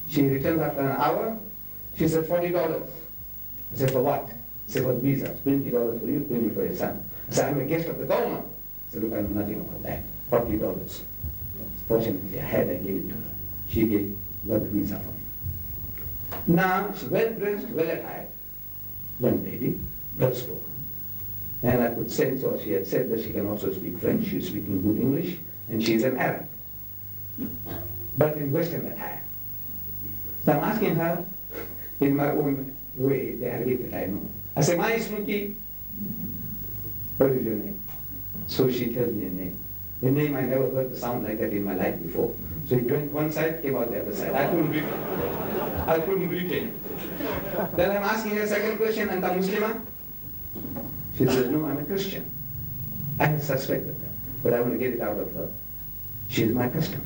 She returns after an hour. She said, $40. I said, for what? I said, for the visa. $20 for you, $20 for your son. I said, I'm a guest of the government. I said, look, I know nothing about that. $40. Fortunately, I gave it to her. She got the visa for me. Now, she's well-dressed, well-attired. Young lady, well-spoken. And I could sense, or she had said that she can also speak French. She's speaking good English, and she's an Arab. But in Western attire. So I'm asking her, in my own way, the Arabic that I know. I say, Ma ismuki? What is your name? So she tells me a name. A name I never heard the sound like that in my life before. So it went one side, came out the other side. I couldn't retain. Then I'm asking her a second question, Anta Muslima? She says, no, I'm a Christian. I had suspected that, but I want to get it out of her. She's my customer.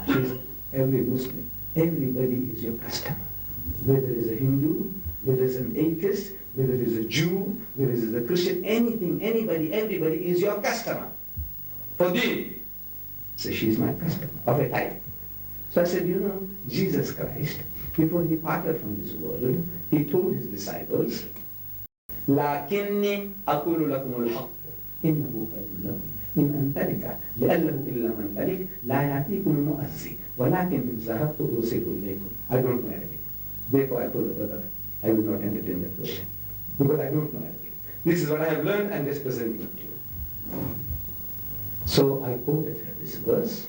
She's every Muslim. Everybody is your customer. Whether it's a Hindu, whether it's an atheist, whether it's a Jew, whether it's a Christian, anything, anybody, everybody is your customer. For deen. So she's my customer of a type. So I said, you know, Jesus Christ, before he parted from this world, he told his disciples, لَكِنِّي أَقُولُ لَكُمُ الْحَقُّ إِنَّهُ خَيْرٌ لَكُمْ إن أنتلك لأنه إلا من تلك لا يأتيكم المؤذي ولكن إن ذهبت أرسل إليكم. I don't know Arabic. Therefore I told the brother, I will not entertain that question. Because I don't know Arabic. This is what I have learned and just presenting it to you. So I quoted her this verse.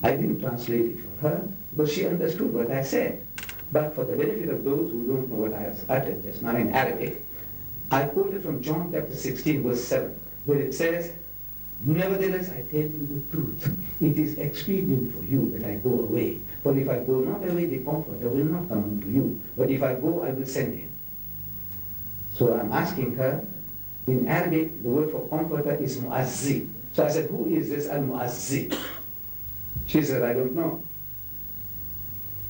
I didn't translate it for her, but she understood what I said. But for the benefit of those who don't know what I have uttered just now in Arabic, I quoted from John chapter 16, verse 7, where it says, nevertheless, I tell you the truth. It is expedient for you that I go away. For if I go not away, the Comforter will not come unto you. But if I go, I will send him. So I'm asking her, in Arabic, the word for Comforter is Mu'azzi. So I said, who is this Al-Mu'azzi? She said, I don't know.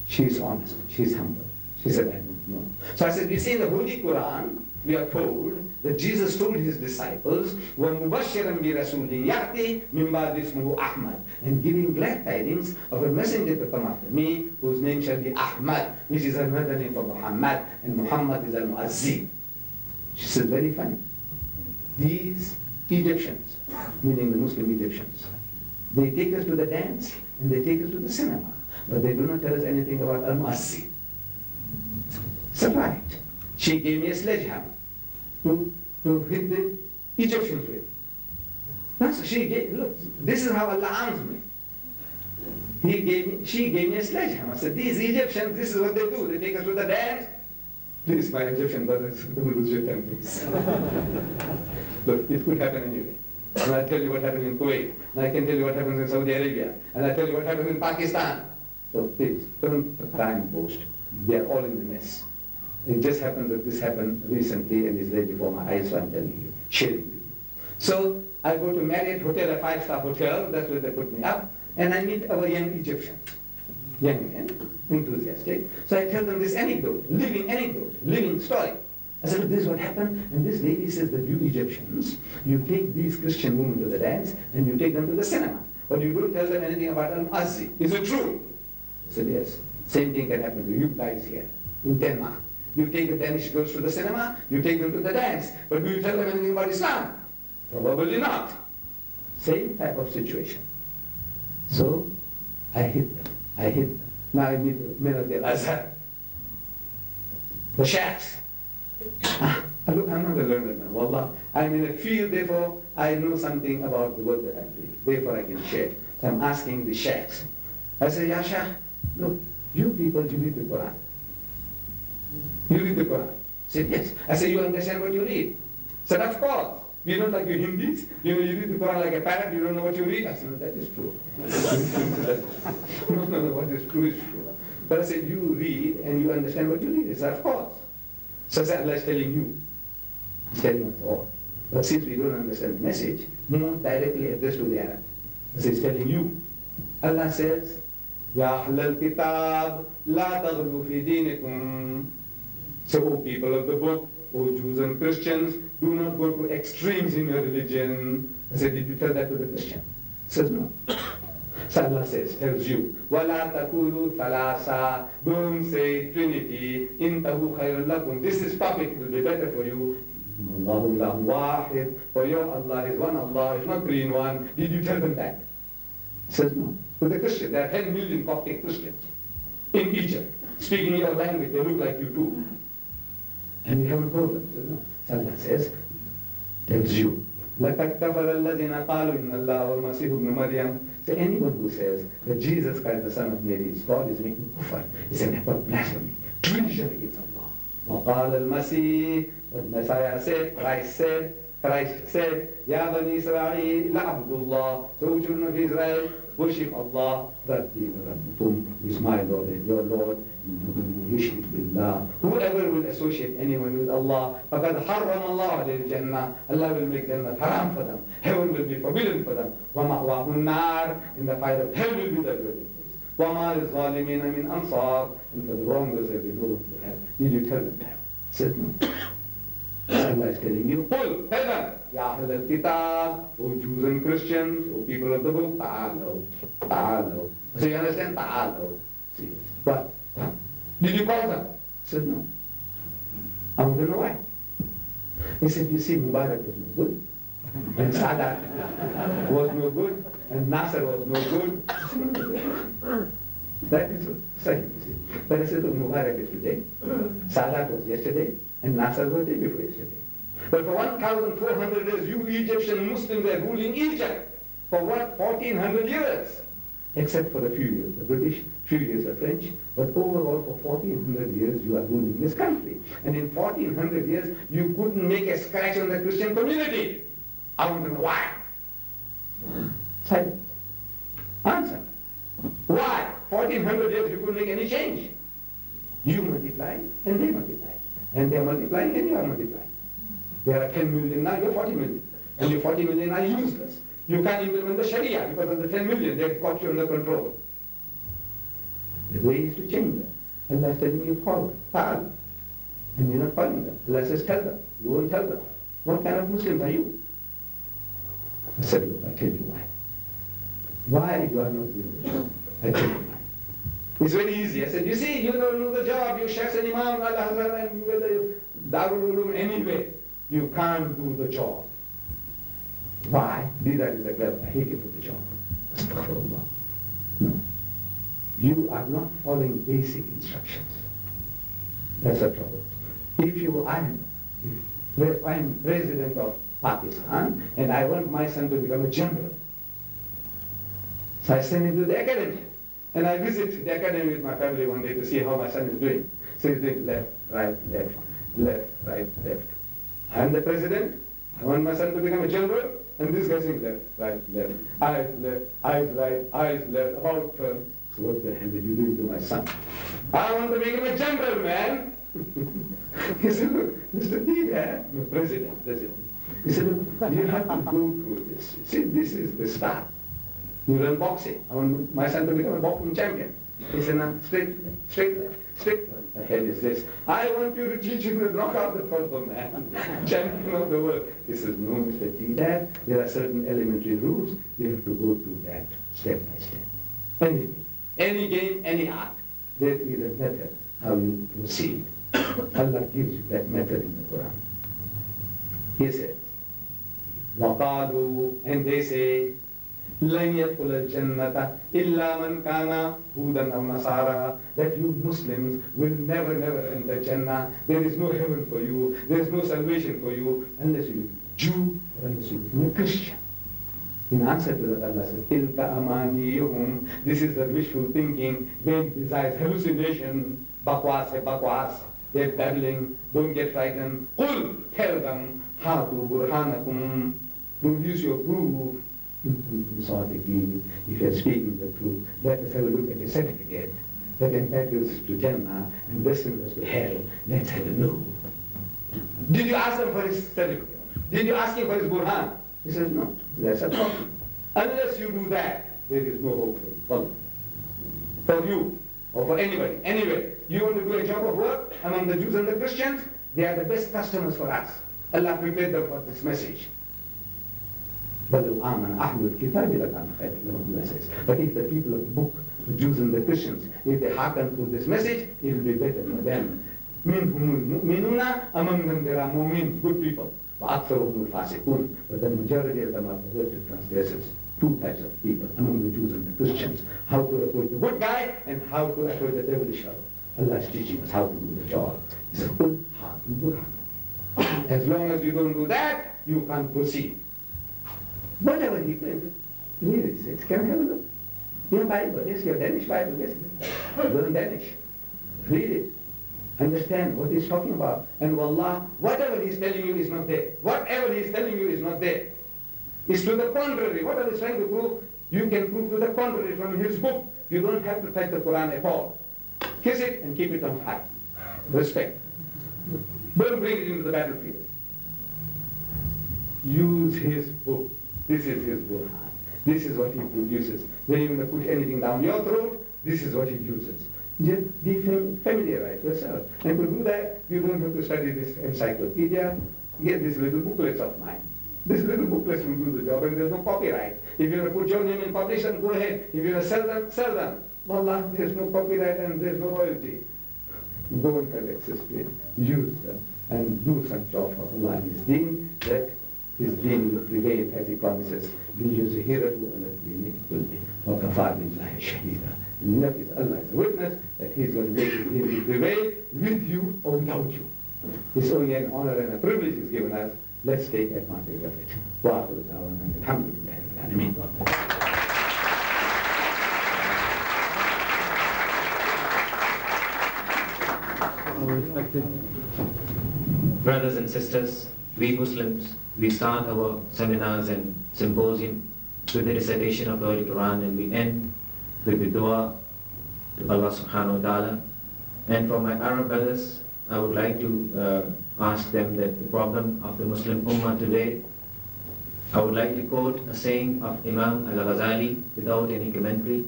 She's honest. She's humble. She said, I don't know. So I said, you see in the Holy Quran, we are told that Jesus told his disciples, وَمُبَشِّرًا بِرَسُولٍ يَأْتِي مِنْ بَعْدِ اسْمُهُ أَحْمَدٍ, and giving glad tidings of a messenger to come after me, whose name shall be Ahmad, which is another name for Muhammad, and Muhammad is al-Mu'azzi. She said, very funny. These Egyptians, meaning the Muslim Egyptians, they take us to the dance and they take us to the cinema, but they do not tell us anything about al-Mu'azzi. Surprised. She gave me a sledgehammer to hit the Egyptians with. That's she gave, look, this is how Allah arms me. She gave me a sledgehammer. I said, these Egyptians, this is what they do. They take us to the dance Please, my Egyptian brothers, don't lose your tempers. Look, it could happen anyway. And I'll tell you what happened in Kuwait, and I can tell you what happens in Saudi Arabia, and I'll tell you what happens in Pakistan. So please, don't try and boast. We are all in the mess. It just happens that this happened recently and is there before my eyes, so I'm telling you, sharing with you. So I go to Marriott Hotel, a 5-star hotel, that's where they put me up, and I meet our young Egyptian. Young men, enthusiastic. So I tell them this anecdote, living story. I said, this is what happened, and this lady says that you Egyptians, you take these Christian women to the dance, and you take them to the cinema, but you don't tell them anything about Al-Azzi. Is it true? I said, yes. Same thing can happen to you guys here in Denmark. You take the Danish girls to the cinema, you take them to the dance, but do you tell them anything about Islam? Probably not. Same type of situation. So I hit them. Now I meet the men of the Azhar, the sheikhs. Look, I'm not a learned man, wallah. I'm in a field, therefore I know something about the work that I'm doing. Therefore I can share. So I'm asking the sheikhs. I say, Ya Sheikh, look, you people, you read the Quran. You read the Quran. I said, yes. I said, you understand what you read? I said, of course. We don't like you Hindis. You read the Quran like a parrot, you don't know what you read. I said, no, that is true. No, what is true is true. But I said, you read and you understand what you read. I said, of course. So I said, Allah is telling you. He's telling us all. But since we don't understand the message, more directly addressed to the Arab. I said, he's telling you. Allah says, Ya Ahlal Kitab, la taghlu fi dinikum. So, O people of the book, O Jews and Christians, do not go to extremes in your religion. I said, did you tell that to the Christian? He says, no. So Allah says, tells you, وَلَا تَقُولُوا ثَلَاثًا. Don't say Trinity. إِنْتَهُ خَيْرٌ لَكُمْ. This is perfect. It will be better for you. Allahu Allahu Wahid. For your Allah is one Allah, is not three in one. Did you tell them that? He says, no. To the Christian, there are 10 million Coptic Christians in Egypt, speaking your language. They look like you too. And we haven't told them. So, no. So Allah says, tells you, لَقَدْ كَفَرَ الَّذِينَ قَالُوا إِنَّ اللَّهَ وَالْمَسِيحُ ابْنُ مَرْيَمَ. So anyone who says that Jesus Christ, the son of Mary, is God, is making kufr, is an act of blasphemy, treason against Allah. وَقَالَ الْمَسِيحُ. What Messiah said, Christ said, Ya Bani Israel, la'abdullah. So children of Israel, worship Allah, Rabbi wa Rabbukum, is my Lord and your Lord. Whoever will associate anyone with Allah, فَقَدْ حَرَّمَ اللَّهُ عَلَيْهِ الْجَنَّةِ. Allah will make Jannah haram for them. Heaven will be forbidden for them. وَمَأْوَاهُ النَّارِ. In the fire of hell will be their dwelling place. وَمَا لِلظَّالِمِينَ مِنْ أَنصَارٍ. And for the wrongdoers there will be no one to help. Did you tell them that? Says no. Allah is telling you, قُلْ, tell them, Ya Ahl al-Kitab, O Jews and Christians, O people of the book, ta'alaw. So you understand? Ta'alaw. See, what? Did you call them? I said, no. I want to know why. He said, you see, Mubarak was no good, and Sadat was no good, and Nasser was no good. That is Sahih, you see. But I said, Mubarak is today, Sadat was yesterday, and Nasser was the day before yesterday. But for 1,400 years, you Egyptian Muslims were ruling Egypt. For what? 1,400 years. Except for a few years, the British, few years the French, but overall for 1,400 years you are ruling this country. And in 1,400 years, you couldn't make a scratch on the Christian community. I want to know why. Silence. Answer. Why? 1,400 years you couldn't make any change. You multiply, and they multiply. And they are multiplying, and you are multiplying. There are 10 million now, you're 40 million. And your 40 million are useless. You can't implement the Sharia because of the 10 million. They've got you under control. The way is to change them. Allah is telling you forward, ta'ala. And you're not following them. Allah says tell them. You won't tell them. What kind of Muslims are you? I said, look, I'll tell you why. Why you are not doing the job? I tell you why. It's very easy. I said, you see, you don't know the job. You sheikhs and imams, Allah, and you get the Darul Ulum anyway. You can't do the job. Why? Deedat is a clever. He can do the job. Astaghfirullah. No. You are not following basic instructions. That's the trouble. I'm president of Pakistan, and I want my son to become a general. So I send him to the academy. And I visit the academy with my family one day to see how my son is doing. So he's doing left, right, left, left, right, left. I'm the president. I want my son to become a general. And this guy saying left, right, left, eyes right, eyes left, about turn. So what the hell are you doing to my son? I want to make him a general, man. He said, look, Mr. Deedat, no, president. He said, look, you have to go through this. See, this is the start. You learn boxing. I want my son to become a boxing champion. He said, now, straight left. What the hell is this? I want you to teach him to knock out the football man, champion of the world. He says, no, Mr. Deedat, there are certain elementary rules. You have to go through that step by step. Anything, any game, any art, there is a method how you proceed. Allah gives you that method in the Quran. He says, وَقَالُوا, and they say, لن يدخل الجنة إلا من كان هودا أو نصارى, that you Muslims will never enter Jannah. There is no heaven for you. There is no salvation for you unless you are Jew or unless you are Christian. In answer to that, Allah says, تِلْكَ أَمَانِيُّهُمْ, this is the wishful thinking, vain desires, hallucination, bakwas. They're babbling. Don't get frightened. قُلْ, tell them, هَاتُوا بُرْهَانَكُمْ, produce your proof. If you're speaking the truth, let us have a look at your certificate that entitles us to Jannah and destines us to hell. Let's have a look. Did you ask him for his certificate? Did you ask him for his burhan? He says, no. That's a problem. Unless you do that, there is no hope for you. For you, or for anybody, anyway. You want to do a job of work among the Jews and the Christians? They are the best customers for us. Allah prepared them for this message. But if the people of the book, the Jews and the Christians, if they hearken to this message, it will be better for them. Among them there are mu'min, good people. But the majority of them are perverted transgressors. Two types of people among the Jews and the Christians. How to avoid the good guy and how to avoid the devilish fellow. Allah is teaching us how to do the job. He says, as long as you don't do that, you can't proceed. Whatever he claims, read it. It can have a look. Your Bible, yes, your Danish Bible, yes. Learn Danish. Read it. Understand what he's talking about. And wallah, whatever he's telling you is not there. Whatever he's telling you is not there. It's to the contrary. What Allah is trying to prove, you can prove to the contrary from his book. You don't have to touch the Quran at all. Kiss it and keep it on high. Respect. Don't bring it into the battlefield. Use his book. This is his book. This is what he produces. When you're going to put anything down your throat, this is what he uses. Just be familiarize yourself. And to do that, you don't have to study this encyclopedia. Get these little booklets of mine. These little booklets will do the job, and there's no copyright. If you're going to put your name in publication, go ahead. If you're going to sell them, sell them. Wallah, there's no copyright and there's no royalty. Go and have access to it. Use them and do some job for Allah and His deen, that His deen will prevail as He promises. لِيُزْهِرَهُ عَلَى الدِّينِ كُلِّهِ وَكَفَى بِاللَّهِ شَهِيدًا. Enough is Allah is a witness that He's going to make His deen prevail with you or without you. It's only an honor and a privilege He's given us. Let's take advantage of it. وَآخِرُ دَعْوَانَا الْحَمْدُ لِلَّهِ رَبِّ الْعَالَمِينَ. Respected brothers and sisters, we Muslims, we start our seminars and symposium with the recitation of the Holy Quran, and we end with the dua to Allah subhanahu wa ta'ala. And for my Arab brothers, I would like to ask them that the problem of the Muslim Ummah today, I would like to quote a saying of Imam al-Ghazali without any commentary,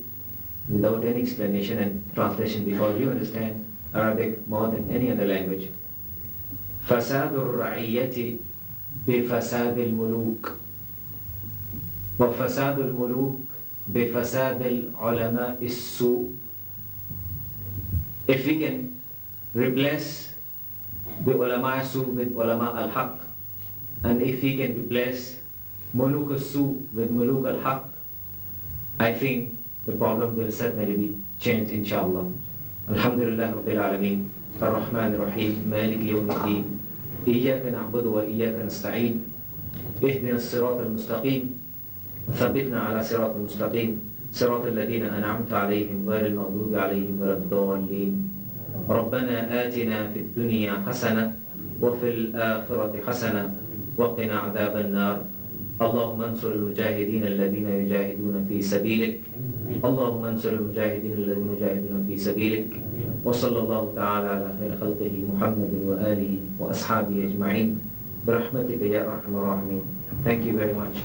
without any explanation and translation, because you understand Arabic more than any other language. فساد الرعية بفساد الملوك وفساد الملوك بفساد العلماء السوء. If we can replace the ulama su with ulama al-haq, and if we can replace muluk al-su with muluk al-haq, I think the problem will certainly be changed, inshallah. Alhamdulillah Rabbil Alameen, Ar-Rahman Ar-Rahim, Malik Yawm Al-Din, إياك نعبد وإياك نستعين اهدنا الصراط المستقيم وثبتنا على صراط المستقيم صراط الذين أنعمت عليهم غير المغضوب عليهم ولا الضالين ربنا آتنا في الدنيا حسنة وفي الآخرة حسنة وقنا عذاب النار. اللهم انصر المجاهدين الذين يجاهدون في سبيلك. اللهم انصر المجاهدين الذين يجاهدون في سبيلك. وصلى الله تعالى على خير خلقه محمد وآله وأصحابه أجمعين برحمتك يا أرحم الراحمين. Thank you very much.